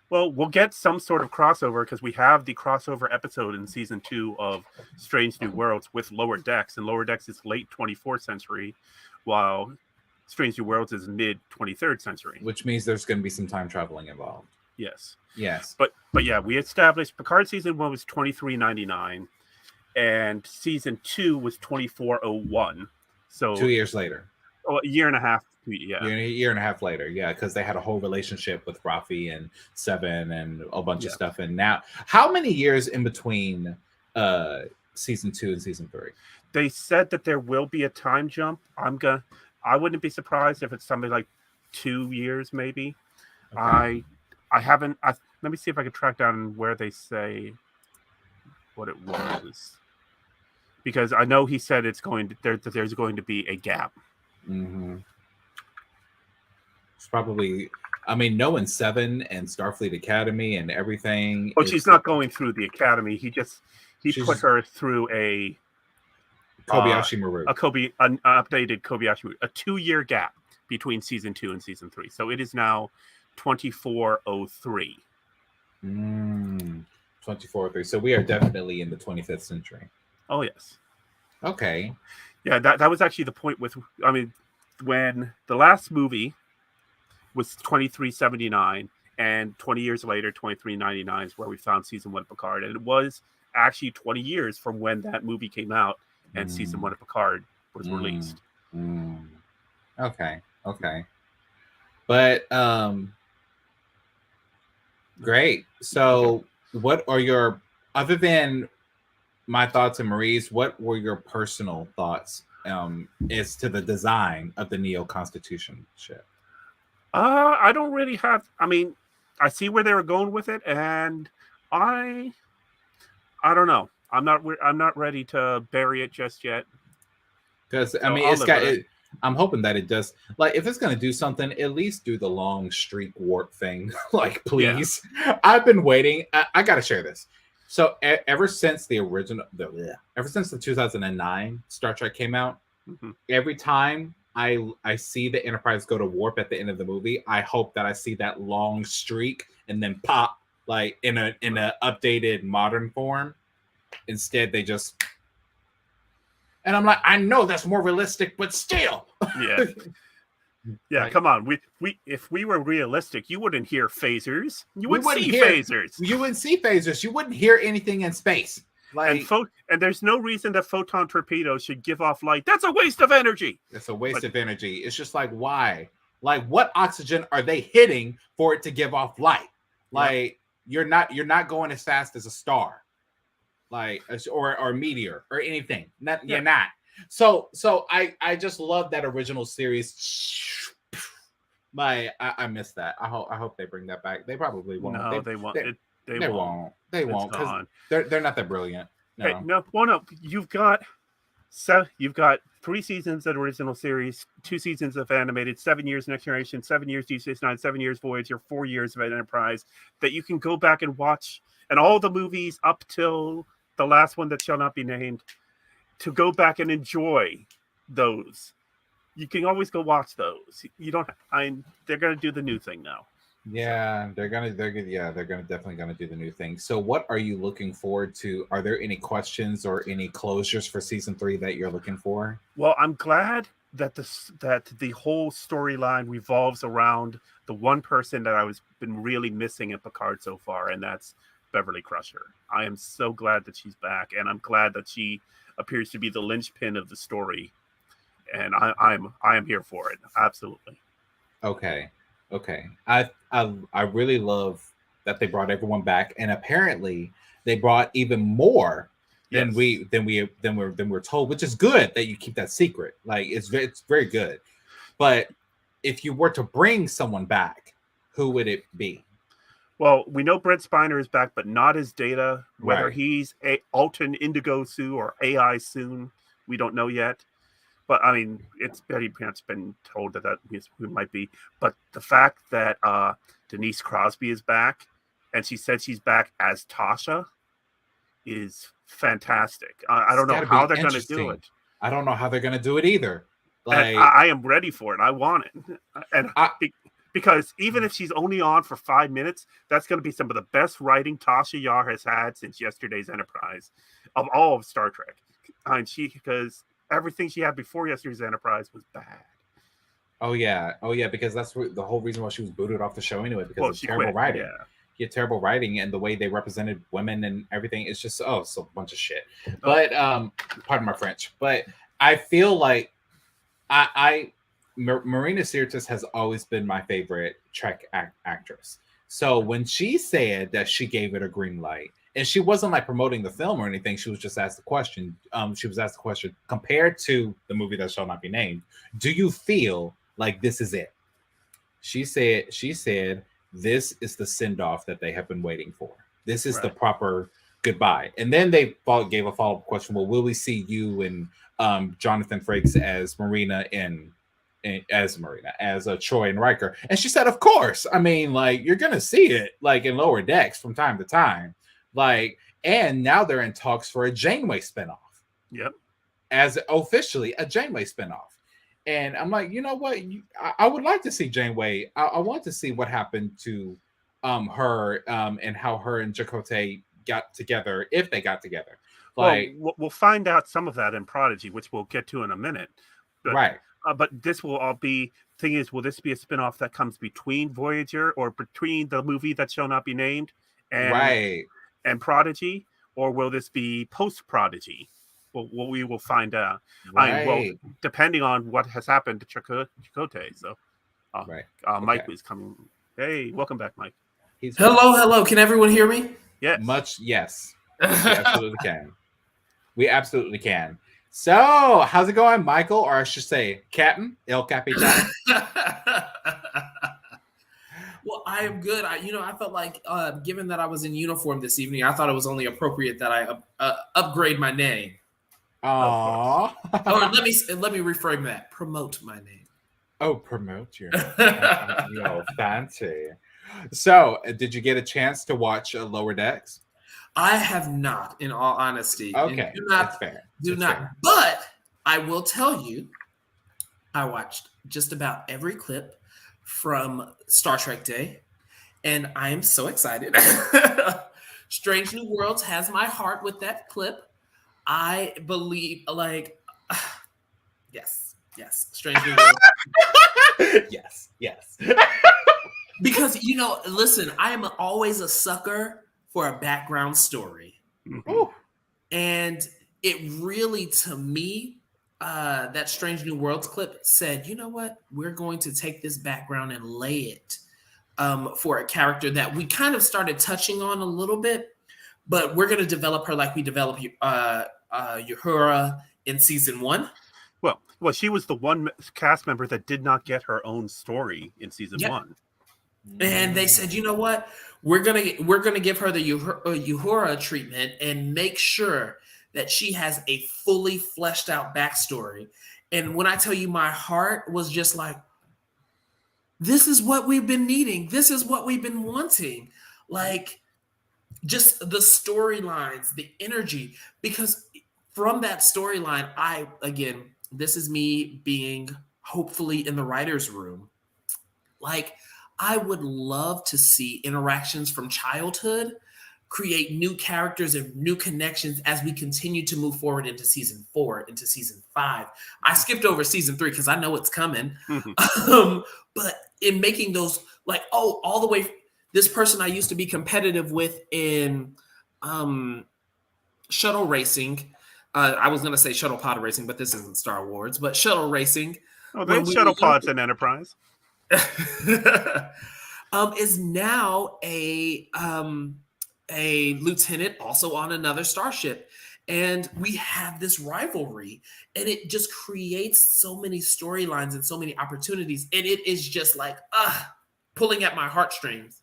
Well, we'll get some sort of crossover because we have the crossover episode in season 2 of Strange New Worlds with Lower Decks, and Lower Decks is late 24th century, while Strange New Worlds is mid 23rd century. Which means there's going to be some time traveling involved. Yes. But yeah, we established Picard season 1 was 2399, and season 2 was 2401. So 2 years later. Oh, a year and a half. Yeah, a year and a half later. Yeah, because they had a whole relationship with Rafi and Seven and a bunch of stuff. And now, how many years in between season 2 and season 3? They said that there will be a time jump. I wouldn't be surprised if it's something like 2 years, maybe. Okay. I haven't. Let me see if I can track down where they say what it was, because I know he said there's going to be a gap. Mm-hmm. It's probably, I mean, knowing Seven and Starfleet Academy and everything. But she's not going through the academy. He put her through a Kobayashi Maru. An updated Kobayashi Maru. A 2-year gap between season 2 and season 3. So it is now 2403. 2403. So we are definitely in the 25th century. Oh yes. Okay. Yeah, that was actually the point with, I mean, when the last movie was 2379, and 20 years later, 2399 is where we found season 1 of Picard. And it was actually 20 years from when that movie came out and season 1 of Picard was released. Okay. But great. So what are your, other than my thoughts and Marie's, what were your personal thoughts as to the design of the Neo-Constitution ship? I don't really have, I mean, I see where they were going with it, and I don't know. I'm not ready to bury it just yet. Because I mean, I'm hoping that it does. Like, if it's gonna do something, at least do the long streak warp thing. Like, please. Yeah. I've been waiting. I gotta share this. So ever since the 2009 Star Trek came out, every time I see the Enterprise go to warp at the end of the movie, I hope that I see that long streak and then pop, like in a updated modern form. Instead, they just, and I'm like, I know that's more realistic, but still. Yeah, like, come on. We if we were realistic, you wouldn't hear phasers. You wouldn't see phasers. You wouldn't see phasers. You wouldn't hear anything in space. Like, and there's no reason that photon torpedoes should give off light. That's a waste of energy. It's a waste of energy. It's just like, why? Like, what oxygen are they hitting for it to give off light? Like, you're not going as fast as a star, like, or a meteor or anything. You're not. So I just love that original series. I miss that. I hope they bring that back. They probably won't. No, they won't. They won't. They won't, because they're not that brilliant. No. Hey, no. You've got 3 seasons of the original series, 2 seasons of animated, 7 years Next Generation, 7 years Deep Space Nine, 7 years Voyager, 4 years of Enterprise that you can go back and watch, and all the movies up till the last one that shall not be named, to go back and enjoy those. You can always go watch those. You don't. They're going to do the new thing now. Yeah, they're definitely gonna do the new thing. So, what are you looking forward to? Are there any questions or any closures for season 3 that you're looking for? Well, I'm glad that the whole storyline revolves around the one person that I've been really missing in Picard so far, and that's Beverly Crusher. I am so glad that she's back, and I'm glad that she appears to be the linchpin of the story. And I am here for it. Absolutely. Okay. I really love that they brought everyone back, and apparently they brought even more than we're told, which is good that you keep that secret. Like, it's very good. But if you were to bring someone back, who would it be? Well, we know Brent Spiner is back, but not as Data. Whether Right. he's a Alton Indigo Sue or AI soon, we don't know yet. But I mean, it's been told that is who it might be. But the fact that Denise Crosby is back, and she said she's back as Tasha, is fantastic. I don't know how they're going to do it. I don't know how they're going to do it either. Like, I am ready for it. I want it, and because even if she's only on for 5 minutes, that's going to be some of the best writing Tasha Yar has had since Yesterday's Enterprise, of all of Star Trek. And because everything she had before Yesterday's Enterprise was bad. Oh yeah, because that's the whole reason why she was booted off the show anyway, because of terrible writing. Yeah. He had terrible writing, and the way they represented women and everything. It's just it's a bunch of shit. But pardon my French. But I feel like Marina Sirtis has always been my favorite Trek actress. So when she said that she gave it a green light, and she wasn't like promoting the film or anything, she was just asked the question. She was asked the question, compared to the movie that shall not be named, do you feel like this is it? She said, this is the send-off that they have been waiting for. This is the proper goodbye. And then they gave a follow-up question. Well, will we see you and Jonathan Frakes as Marina as Troy and Riker? And she said, of course. I mean, like, you're gonna see it like in Lower Decks from time to time. Like, and now they're in talks for a Janeway spinoff. Yep. As officially a Janeway spinoff. And I'm like, you know what? I would like to see Janeway. I want to see what happened to her and how her and Chakotay got together, if they got together. Like, well, we'll find out some of that in Prodigy, which we'll get to in a minute. But, right. But this will all be, thing is, will this be a spinoff that comes between Voyager or between the movie that shall not be named and Prodigy? Or will this be post-Prodigy? Well, we will find out. Right. Depending on what has happened to Chakotay. So, Mike is coming. Hey, welcome back, Mike. Hello. Can everyone hear me? Yes. Yes. We absolutely can. We absolutely can. So, how's it going, Michael? Or I should say, Captain El Capitan. Well, I am good. I felt like, given that I was in uniform this evening, I thought it was only appropriate that I upgrade my name. Aww. Or let me reframe that. Promote my name. Oh, promote your name. Fancy. So, did you get a chance to watch Lower Decks? I have not, in all honesty. Okay, that's fair. Fair. But I will tell you, I watched just about every clip from Star Trek Day, and I am so excited. Strange New Worlds has my heart with that clip. I believe, yes, Strange New Worlds. yes. Because, listen, I am always a sucker for a background story. Mm-hmm. And it really, to me, that Strange New Worlds clip said, you know what? We're going to take this background and lay it for a character that we kind of started touching on a little bit, but we're going to develop her like we developed Uhura in season 1. Well, she was the one cast member that did not get her own story in season 1. And they said, you know what? We're gonna give her the Uhura treatment and make sure that she has a fully fleshed out backstory. And when I tell you, my heart was just like, this is what we've been needing. This is what we've been wanting. Like, just the storylines, the energy. Because from that storyline, this is me being hopefully in the writer's room. Like, I would love to see interactions from childhood create new characters and new connections as we continue to move forward into season 4, into season 5. I skipped over season 3 because I know it's coming. But in making those, like, all the way, this person I used to be competitive with in shuttle racing. I was going to say shuttle pod racing, but this isn't Star Wars, but shuttle racing. Oh, they had shuttle pods in Enterprise. Is now a lieutenant also on another starship, and we have this rivalry, and it just creates so many storylines and so many opportunities, and it is just like pulling at my heartstrings.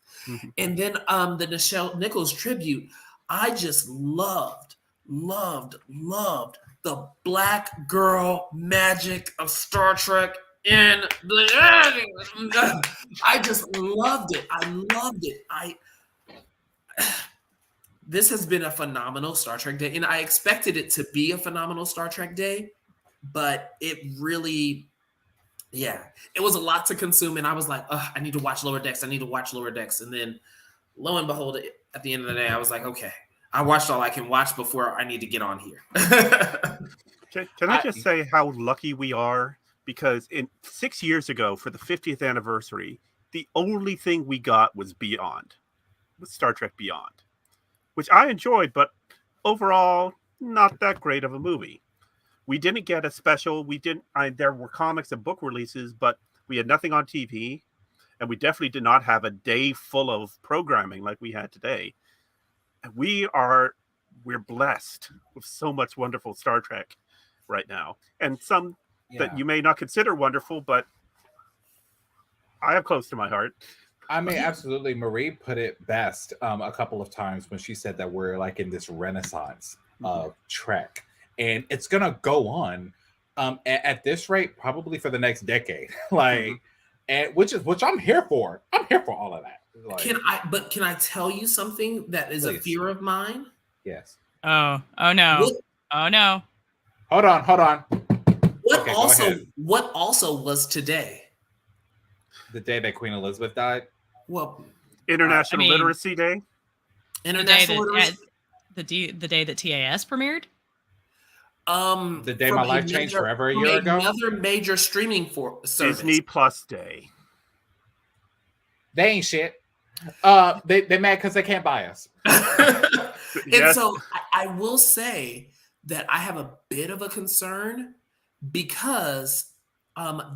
And then the Nichelle Nichols tribute, I just loved the black girl magic of Star Trek. And I just loved it. This has been a phenomenal Star Trek day, and I expected it to be a phenomenal Star Trek day, but it really, it was a lot to consume, and I was like, I need to watch Lower Decks. And then, lo and behold, at the end of the day, I was like, okay, I watched all I can watch before I need to get on here. Can I just say how lucky we are? Because 6 years ago, for the 50th anniversary, the only thing we got was Star Trek Beyond, which I enjoyed, but overall, not that great of a movie. We didn't get a special. There were comics and book releases, but we had nothing on TV, and we definitely did not have a day full of programming like we had today. And we're blessed with so much wonderful Star Trek right now, and some that you may not consider wonderful, but I have close to my heart. I mean, absolutely. Marie put it best a couple of times when she said that we're like in this renaissance of Trek, and it's gonna go on at this rate probably for the next decade. And which I'm here for. I'm here for all of that. Like, can I tell you something that is a fear of mine? Yes. Oh no. Oh no. Hold on. What also was today? The day that Queen Elizabeth died? Well, International Literacy Day? International Literacy the day that TAS premiered? The day my life changed forever a year ago? Another major streaming service. Disney Plus Day. They ain't shit. They mad because they can't buy us. And so I will say that I have a bit of a concern because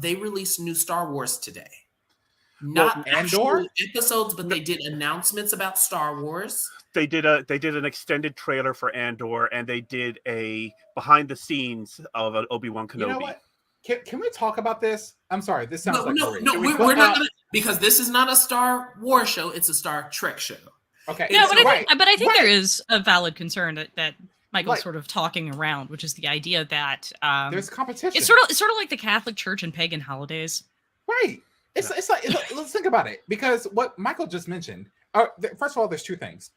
they released new Star Wars today. Not actual episodes, but they did announcements about Star Wars. They did an extended trailer for Andor, and they did a behind the scenes of an Obi-Wan Kenobi. You know what? Can we talk about this? I'm sorry, this sounds we're not gonna, because this is not a Star Wars show; it's a Star Trek show. Okay. No, but I think there is a valid concern that Michael's sort of talking around, which is the idea that there's competition. It's sort of like the Catholic Church and pagan holidays, right? It's like let's think about it, because what Michael just mentioned. First of all, there's two things.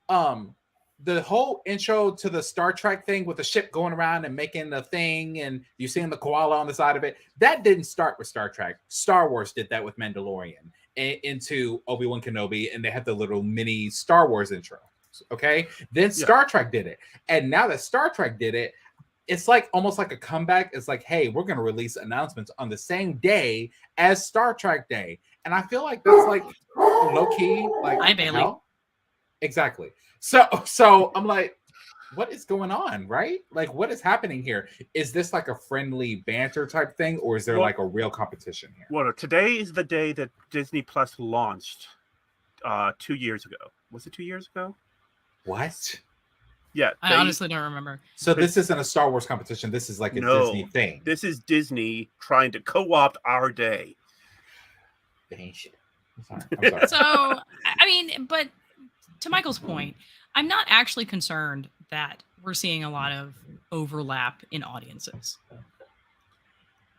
The whole intro to the Star Trek thing with the ship going around and making the thing, and you seeing the koala on the side of it, that didn't start with Star Trek. Star Wars did that with Mandalorian into Obi-Wan Kenobi, and they had the little mini Star Wars intro. Okay, then Star Trek did it, and now that Star Trek did it, it's like almost like a comeback. It's like, hey, we're going to release announcements on the same day as Star Trek Day, and I feel like that's like low key, like hi Bailey. Exactly. So I'm like, what is going on, right? Like, what is happening here? Is this like a friendly banter type thing, or is there like a real competition here? Well, today is the day that Disney Plus launched 2 years ago. Was it 2 years ago? What? Yeah. I honestly don't remember. So this isn't a Star Wars competition. This is like a Disney thing. This is Disney trying to co-opt our day. I'm sorry. So, I mean, but to Michael's point, I'm not actually concerned that we're seeing a lot of overlap in audiences.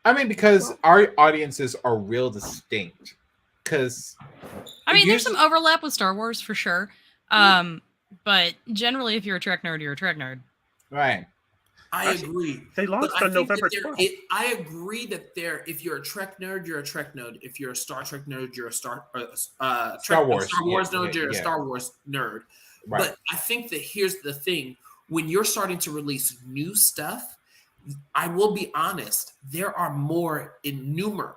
I mean, because our audiences are real distinct. Because there's some overlap with Star Wars for sure. But generally, if you're a Trek nerd, you're a Trek nerd. Right. I agree. They launched on November 12th. I agree that if you're a Trek nerd, you're a Trek nerd. If you're a Star Trek nerd, you're a Star Wars nerd, you're a Star Wars nerd. Right. But I think that here's the thing. When you're starting to release new stuff, I will be honest, there are more in number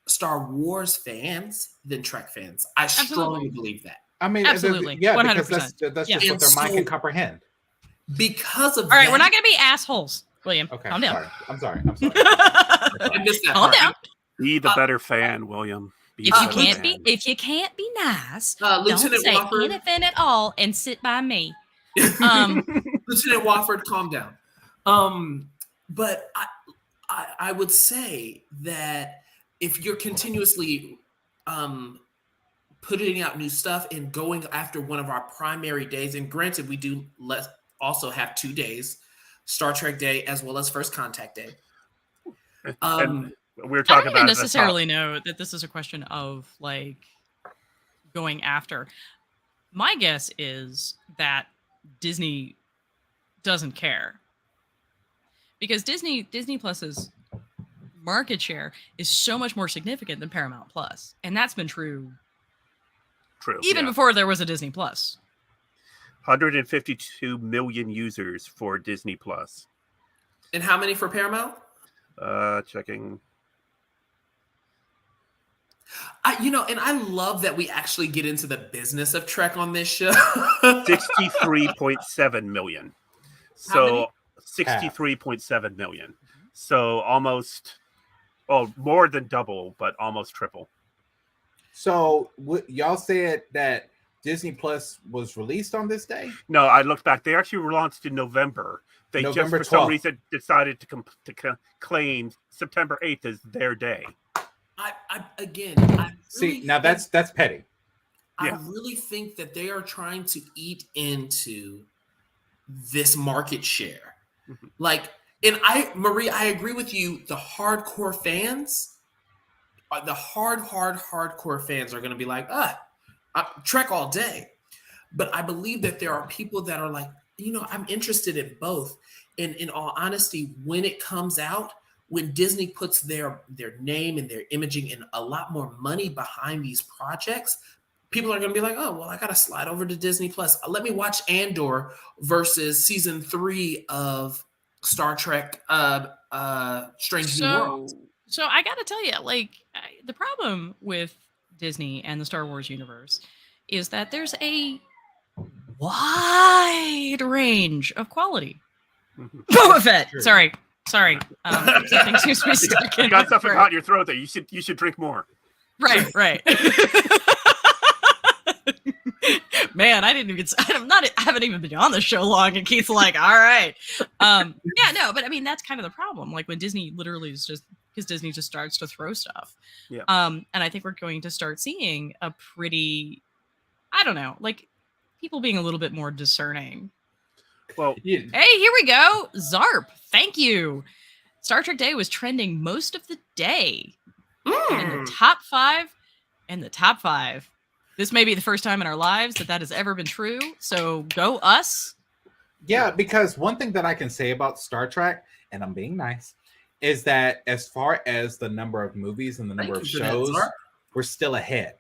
Star Wars fans than Trek fans. I strongly believe that. I mean, absolutely, yeah, 100%. because that's just what their mind can comprehend. Because of all right, we're not going to be assholes, William. Okay, calm down. Sorry. I'm sorry. I missed that calm part. down. Be the better fan, William. If you can't be nice, Lieutenant don't say Wofford, anything at all and sit by me. Lieutenant Wofford, calm down. But I would say that if you're continuously putting out new stuff and going after one of our primary days, and granted, we do also have 2 days, Star Trek Day as well as First Contact Day. We're talking I don't necessarily know that this is a question of like going after. My guess is that Disney doesn't care, because Disney Plus's market share is so much more significant than Paramount Plus, and that's been true even before there was a Disney Plus. 152 million users for Disney Plus. And how many for Paramount? Checking. And I love that we actually get into the business of Trek on this show. 63.7 million. So 63.7 million. So almost, more than double, but almost triple. So y'all said that Disney Plus was released on this day? No, I looked back. They actually were launched in November. They November just, for 12th. Some reason, decided to claim September 8th as their day. That's petty. I really think that they are trying to eat into this market share. Mm-hmm. Marie, I agree with you. The hardcore fans, hardcore fans are going to be like, Trek all day. But I believe that there are people that are like, I'm interested in both. And in all honesty, when it comes out, when Disney puts their name and their imaging and a lot more money behind these projects, people are going to be like, oh, well, I got to slide over to Disney Plus. Let me watch Andor versus season 3 of Star Trek Strange New Worlds. So I got to tell you, the problem with Disney and the Star Wars universe is that there's a wide range of quality. Boba Fett. Sorry. Something seems to be stuck in. You got something hot in your throat there. You should drink more. Right. Man, I haven't even been on the show long, and Keith's like, all right. But I mean, that's kind of the problem. Like when Disney literally is just, because Disney just starts to throw stuff. Yeah. And I think we're going to start seeing a pretty, I don't know, like people being a little bit more discerning. Well, hey, here we go. Zarp. Thank you. Star Trek Day was trending most of the day. In the top five. This may be the first time in our lives that has ever been true. So go us. Yeah, because one thing that I can say about Star Trek, and I'm being nice, is that as far as the number of movies and the number of shows, we're still ahead.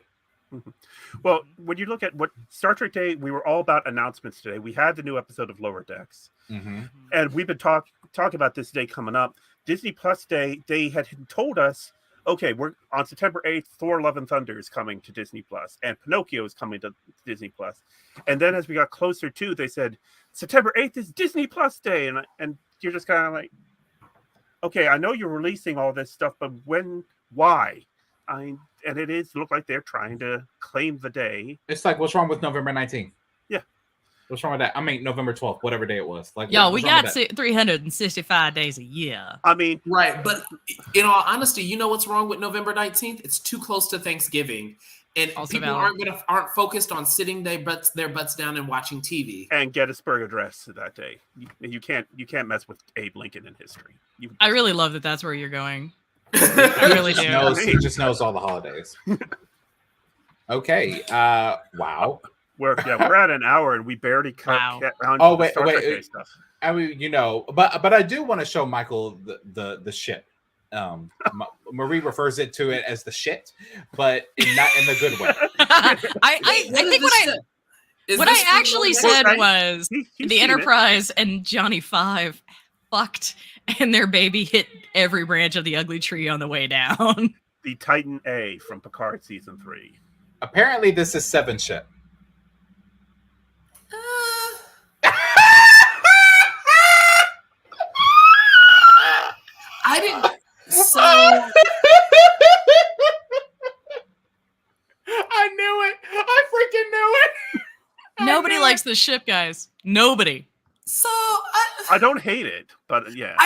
Well, when you look at what Star Trek Day, we were all about announcements today. We had the new episode of Lower Decks. Mm-hmm. And we've been talking about this day coming up. Disney Plus Day, they had told us okay, we're on September 8th, Thor Love and Thunder is coming to Disney Plus, and Pinocchio is coming to Disney Plus. And then as we got closer to, they said September 8th is Disney Plus Day, and you're just kind of like, okay, I know you're releasing all this stuff, but when, why? And it looked like they're trying to claim the day. It's like, what's wrong with November 19th? Yeah. What's wrong with that? I mean, November 12th, whatever day it was. Like, yo, we got 365 days a year. I mean, right. But in all honesty, you know what's wrong with November 19th? It's too close to Thanksgiving. And also people aren't focused on sitting their butts down and watching TV. And Gettysburg Address that day. You can't mess with Abe Lincoln in history. I really love that that's where you're going. I really do. He just knows all the holidays. Okay. Wow. We're at an hour and we barely cut. Wow. Wait. Stuff. I mean, but I do want to show Michael the shit. Marie refers to it as the shit, but not in the good way. I think what I actually said was the Enterprise and Johnny Five fucked, and their baby hit every branch of the ugly tree on the way down. The Titan A from Picard season 3. Apparently, this is 7 shit. I didn't. So I knew it. I freaking knew it. Nobody likes the ship, guys. Nobody. So I don't hate it, but yeah,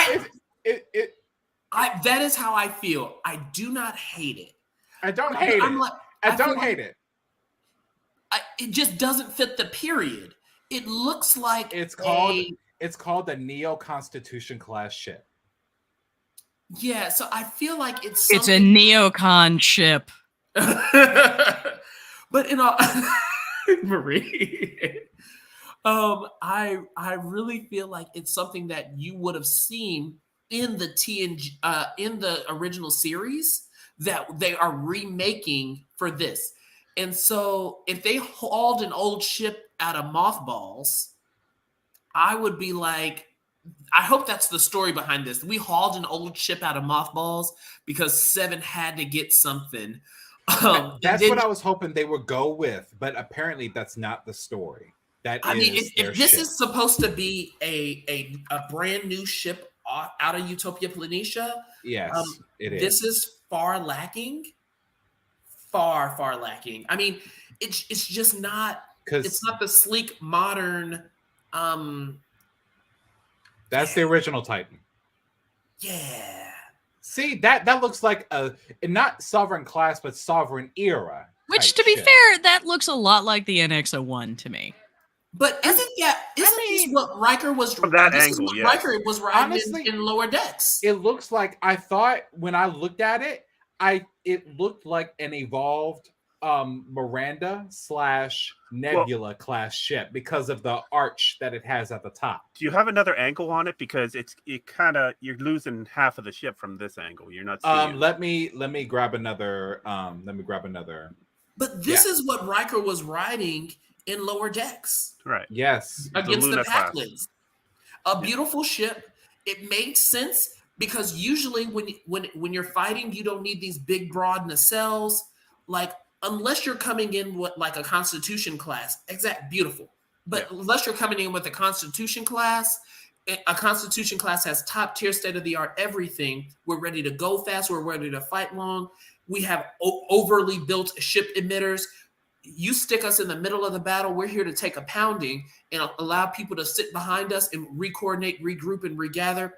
that is how I feel. I do not hate it. I don't hate it. I don't hate it. It just doesn't fit the period. It looks like it's called the Neo-Constitution class ship. Yeah, so I feel like it's a neocon ship. But in all Marie, I really feel like it's something that you would have seen in the TNG in the original series that they are remaking for this. And so if they hauled an old ship out of mothballs, I would be like, I hope that's the story behind this. We hauled an old ship out of mothballs because 7 had to get something. That's what I was hoping they would go with, but apparently that's not the story. If this is supposed to be a brand new ship out of Utopia Planitia, yes, it is. This is far lacking. Far lacking. I mean, it's just not. It's not the sleek modern. That's the original Titan. Yeah. See, that looks like not sovereign class, but sovereign era. Which, to be fair, that looks a lot like the NX-01 to me. But isn't this what Riker was from that angle? Yeah. Riker was riding in Lower Decks. It looks like, I thought when I looked at it, it looked like an evolved Miranda / Nebula class ship because of the arch that it has at the top. Do you have another angle on it? Because you're losing half of the ship from this angle. You're not seeing let me grab another. But this is what Riker was riding in Lower Decks. Right. Yes. Against the Patlins. A beautiful ship. It made sense because usually when you're fighting, you don't need these big broad nacelles. Like, unless you're coming in with like a Constitution class, beautiful. But unless you're coming in with a Constitution class has top tier, state of the art everything. We're ready to go fast. We're ready to fight long. We have overly built ship emitters. You stick us in the middle of the battle, we're here to take a pounding and allow people to sit behind us and re-coordinate, regroup, and regather.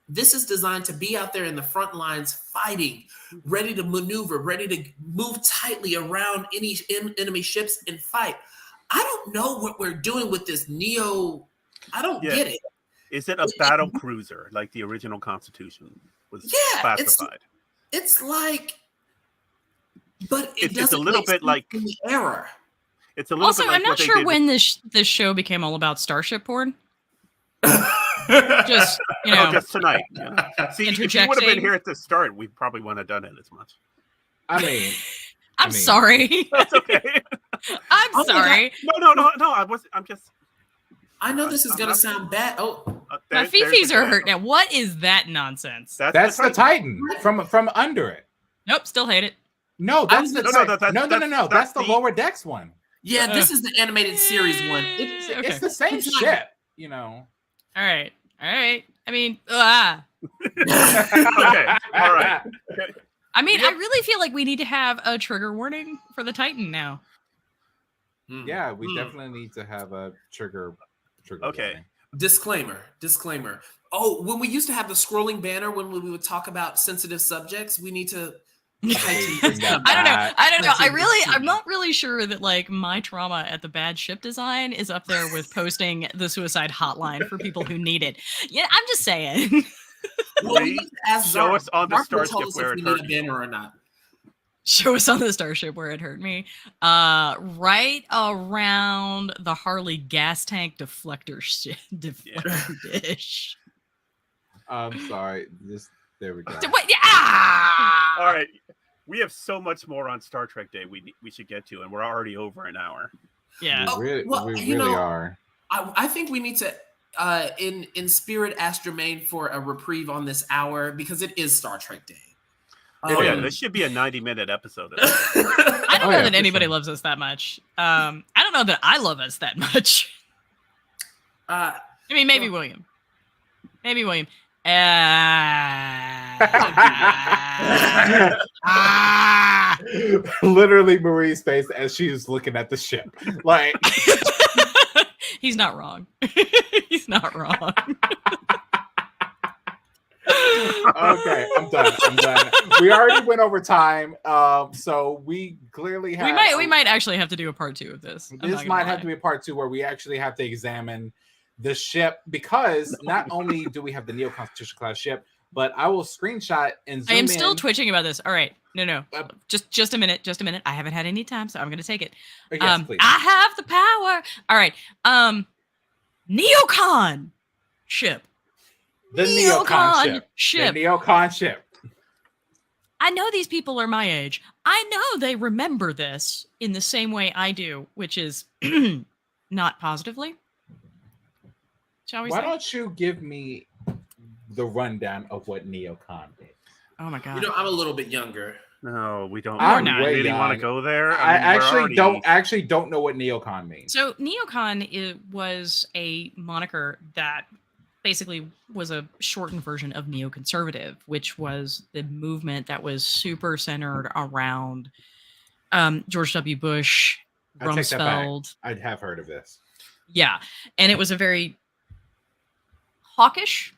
This is designed to be out there in the front lines fighting, ready to maneuver, ready to move tightly around any enemy ships and fight. I don't know what we're doing with this Neo. I don't get it. Is it a battle cruiser like the original Constitution was classified? It's like, but it's a little bit like the era. It's a little also, bit like I'm not sure when this show became all about starship porn. Just just tonight. Yeah. See, if you would have been here at the start, we probably wouldn't have done it as much. I mean, I'm sorry. That's okay. I'm sorry. No. I'm just. I know this is gonna sound bad. My fifis are hurt now. What is that nonsense? That's the Titan from under it. Nope, still hate it. No, that's the no. That's the lower decks one. Yeah, this is the animated series one. It's the same ship, you know. All right. I mean, Okay, all right. Okay. I mean, I really feel like we need to have a trigger warning for the Titan now. Yeah, we definitely need to have a trigger Okay. warning. Disclaimer. Oh, when we used to have the scrolling banner when we would talk about sensitive subjects, we need to. I don't know. I'm not really sure that like my trauma at the bad ship design is up there with posting the suicide hotline for people who need it. Yeah, I'm just saying. Show us on the starship where it hurt you. Banner or not. Show us on the starship where it hurt me. Right around the Harley gas tank deflector dish. I'm sorry. There we go. All right. We have so much more on Star Trek Day we should get to, and we're already over an hour. Yeah. We really are. I think we need to, in spirit, ask Jermaine for a reprieve on this hour because it is Star Trek Day. This should be a 90-minute episode. I don't know that anybody loves us that much. I don't know that I love us that much. I mean, maybe William. Literally Marie's face as she's looking at the ship. Like he's not wrong. He's not wrong. Okay, I'm done. We already went over time. So we clearly have we might actually have to do a part 2 of this. This might have to be a part 2 where we actually have to examine the ship, because not only do we have the Neo-Constitution class ship, but I will screenshot and zoom I am still in. twitching about this. All right. No. Just a minute. I haven't had any time, so I'm going to take it. Yes, please. I have the power. All right. Neocon ship. The Neocon ship. The Neocon ship. I know these people are my age. I know they remember this in the same way I do, which is not positively. Shall we Why say? don't you give me the rundown of what Neocon is? Oh my god! You know, I'm a little bit younger. No, we don't. I'm really want to go there. I actually don't know what Neocon means. So Neocon was a moniker that basically was a shortened version of neoconservative, which was the movement that was super centered around George W. Bush, Rumsfeld. I have heard of this. Yeah, and it was a very hawkish.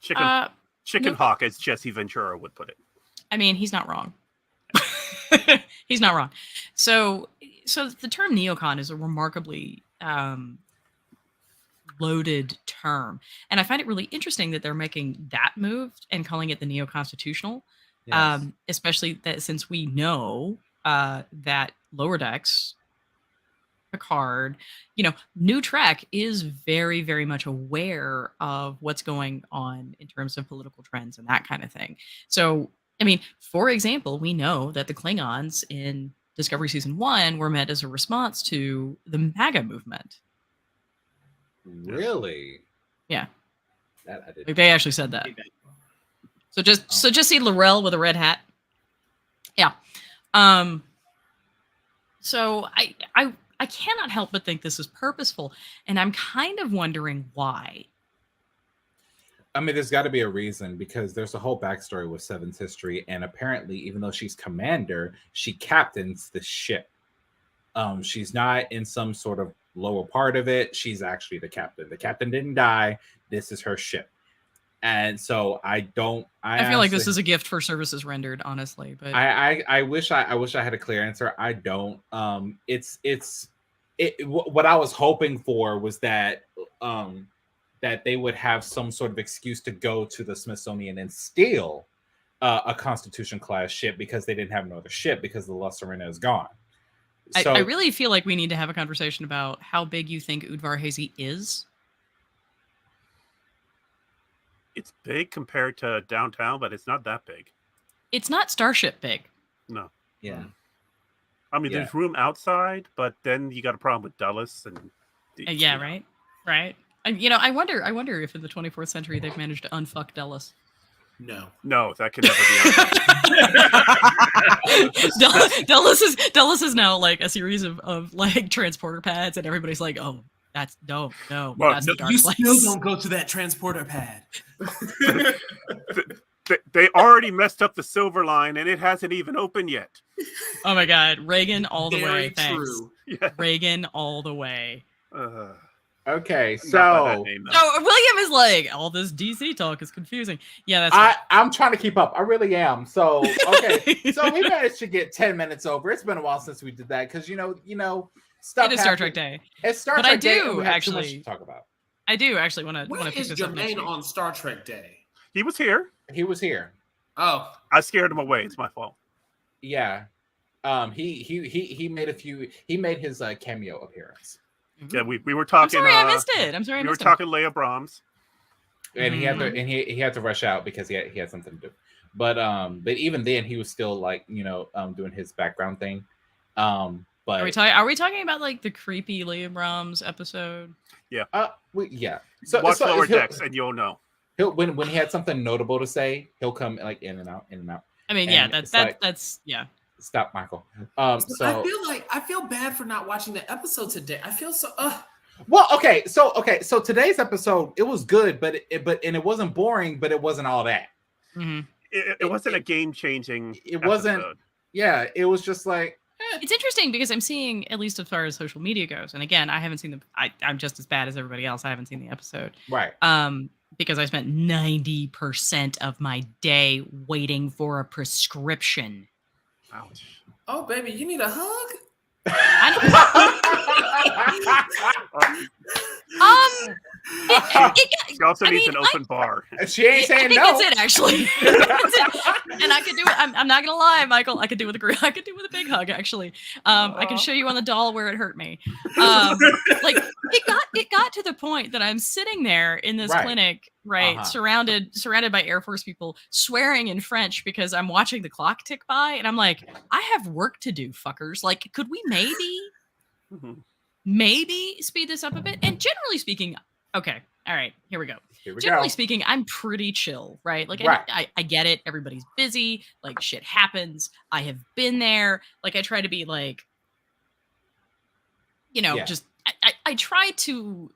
Chicken hawk, as Jesse Ventura would put it. I mean, he's not wrong. He's not wrong. So the term neocon is a remarkably loaded term, and I find it really interesting that they're making that move and calling it the neo-constitutional. Yes. Especially that since we know that Lower Decks, Picard, New Trek is very, very much aware of what's going on in terms of political trends and that kind of thing. So, I mean, for example, we know that the Klingons in Discovery Season 1 were meant as a response to the MAGA movement. Really? Yeah. That I didn't. Like, they actually said that. So just see Laurel with a red hat. Yeah. So I cannot help but think this is purposeful, and I'm kind of wondering why. I mean, there's got to be a reason, because there's a whole backstory with Seven's history, and apparently, even though she's commander, she captains the ship. She's not in some sort of lower part of it. She's actually the captain. The captain didn't die. This is her ship. And so I feel like this is a gift for services rendered, honestly. But I wish I had a clear answer. I don't. What I was hoping for was that that they would have some sort of excuse to go to the Smithsonian and steal a Constitution class ship, because they didn't have no other ship, because the La Serena is gone. So, I really feel like we need to have a conversation about how big you think Udvar Hazy is. It's big compared to downtown, but it's not that big. It's not Starship big. No. Yeah. I mean, there's room outside, but then you got a problem with Dulles and. Yeah, right. And, I wonder if in the 24th century they've managed to unfuck Dulles. No, that could never be. Dulles is now like a series of like transporter pads, and everybody's like, "Oh, that's no, that's the dark place." You still don't go to that transporter pad. They already messed up the silver line, and it hasn't even opened yet. Oh my God, Reagan all the Very way. Thanks, true. Yeah. Reagan all the way. Okay, Not by so that name, though. So William is like, all this DC talk is confusing. Yeah, that's I'm trying to keep up. I really am. So okay, so we managed to get 10 minutes over. It's been a while since we did that because you know stuff. It is Star Trek Day. It's Star But Trek I Day. And do we have too actually much to talk about. I do actually want to When pick is this up next Jermaine week. on Star Trek Day? He was here. He was here. Oh, I scared him away. It's my fault. Yeah. He made a few. He made his cameo appearance. Yeah, we were talking. I'm sorry, I missed it. I'm sorry, I we were missed it. talking Leia Brahms. And he had to he had to rush out because he had something to do. But even then he was still like doing his background thing. But Are we talking about like the creepy Leia Brahms episode? Yeah. Yeah. Watch Lower Decks and you'll know. He'll when he had something notable to say, he'll come like in and out. I mean, And yeah, it's like- that's yeah. Stop, Michael. So I feel bad for not watching the episode today. I feel so. Well, okay, so today's episode it was good, but it wasn't boring, but it wasn't all that. Mm-hmm. It wasn't a game changing. It wasn't. Yeah, it was just like. It's interesting because I'm seeing, at least as far as social media goes, and again, I haven't seen I'm just as bad as everybody else. I haven't seen the episode. Right. Because I spent 90% of my day waiting for a prescription. Ouch. Oh, baby, you need a hug? She also needs an open bar. She ain't saying no. That's it, actually. And I could do it. I'm not gonna lie, Michael. I could do with a big hug. Actually, I can show you on the doll where it hurt me. Like it got to the point that I'm sitting there in this clinic, right, surrounded by Air Force people, swearing in French because I'm watching the clock tick by, and I'm like, I have work to do, fuckers. Like, could we maybe speed this up a bit? And generally speaking, okay, all right, here we go. Generally speaking, I'm pretty chill, right? Like, I get it. Everybody's busy. Like, shit happens. I have been there. Like, I try to be like, just I try to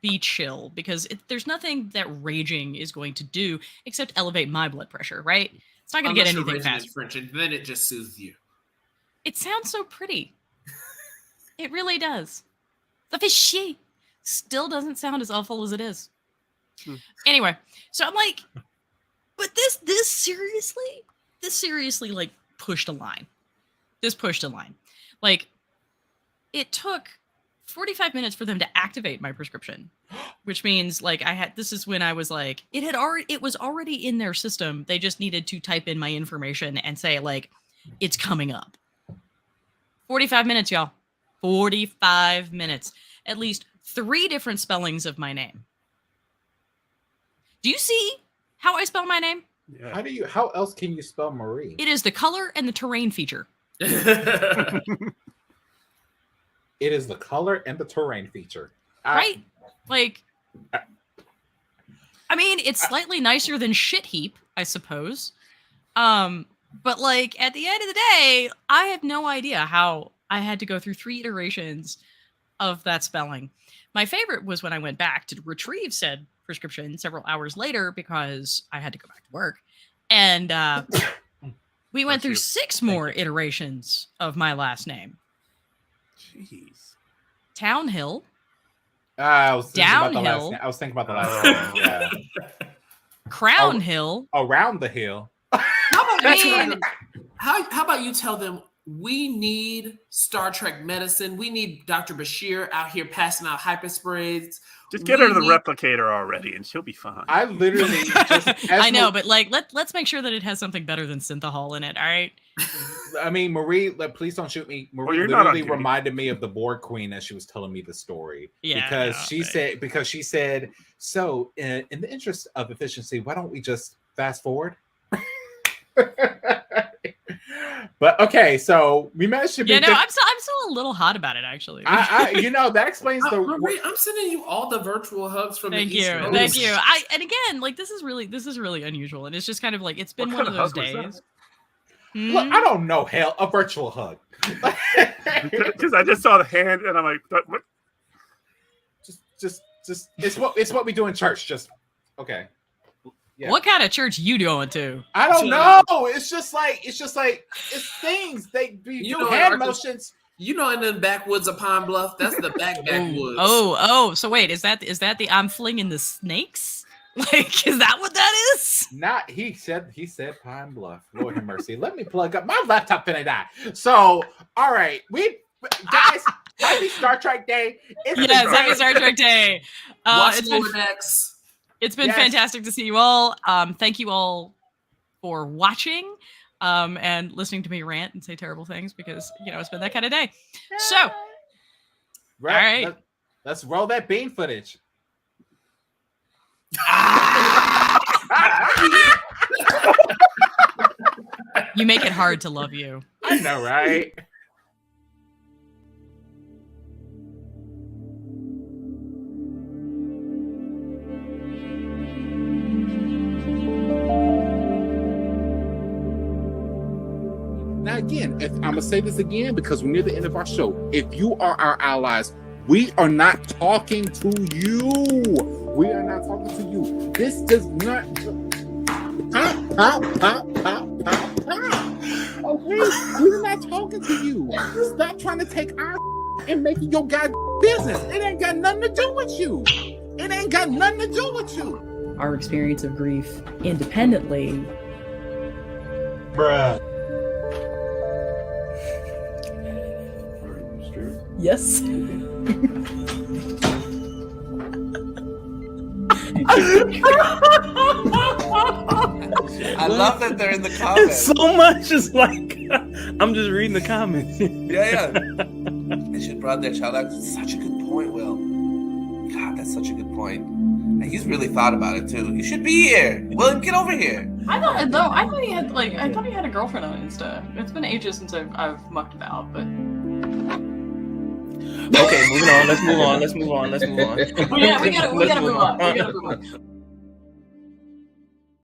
be chill because there's nothing that raging is going to do except elevate my blood pressure, right? It's not going to get anything faster. French, and then it just soothes you. It sounds so pretty. It really does. The fishy still doesn't sound as awful as it is. Anyway, so I'm like, but this seriously like pushed a line. This pushed a line. Like, it took 45 minutes for them to activate my prescription, which means like this is when I was like, it was already in their system. They just needed to type in my information and say like, it's coming up. 45 minutes, y'all. 45 minutes. At least 3 different spellings of my name. Do you see how I spell my name? Yeah. How else can you spell Marie? It is the color and the terrain feature. It is the color and the terrain feature. Right? Like, I mean, it's slightly nicer than shit heap, I suppose. But like, at the end of the day, I have no idea how I had to go through 3 iterations of that spelling. My favorite was when I went back to retrieve said prescription several hours later because I had to go back to work. And we went through 6 more iterations of my last name. Jeez. Townhill. I was thinking Downhill. about the last name. Yeah. Crown Hill. Around the hill. How about you tell them we need Star Trek medicine. We need Dr. Bashir out here passing out hypersprays. Just get her to the replicator already, and she'll be fine. I literally just... I know, but like, let's make sure that it has something better than synthahol in it. All right. I mean, Marie, please don't shoot me. Marie literally reminded me of the Borg Queen as she was telling me the story. Yeah, because she said, so in the interest of efficiency, why don't we just fast forward? But okay, so we managed to. Yeah, no, I'm still a little hot about it actually. That explains the. Marie, I'm sending you all the virtual hugs from Thank the East you, Coast. thank you. And again, like this is really unusual, and it's just kind of like it's been one of those days. Look, I don't know. Hell, a virtual hug. Because I just saw the hand, and I'm like, what? Just. It's what we do in church. Just okay. Yeah. What kind of church you going to? I don't know. It's just like it's things. They do hand motions. You know, in the backwoods of Pine Bluff, that's the backwoods. Oh. So wait, is that the I'm flinging the snakes? Like, is that what that is? Not he said Pine Bluff. Lord have mercy. Let me plug up my laptop finna die. So all right, guys. Happy Star Trek Day. Happy Star Trek Day. It's been fantastic to see you all. Thank you all for watching and listening to me rant and say terrible things because it's been that kind of day. So, all right, let's roll that bean footage. You make it hard to love you. I know, right? Now, again, I'm going to say this again because we're near the end of our show. If you are our allies, we are not talking to you. We are not talking to you. This does not... Okay? We're not talking to you. Stop trying to take our and make it your business. It ain't got nothing to do with you. It ain't got nothing to do with you. Our experience of grief independently. Bruh. Yes. I love that they're in the comments. So much is like I'm just reading the comments. Yeah. They should brought their child out. It's such a good point, Will. God, that's such a good point. And he's really thought about it too. You should be here. Will, get over here. I thought he had a girlfriend on Insta. It's been ages since I've mucked about, but. Okay, moving on. Let's move on. We gotta move on.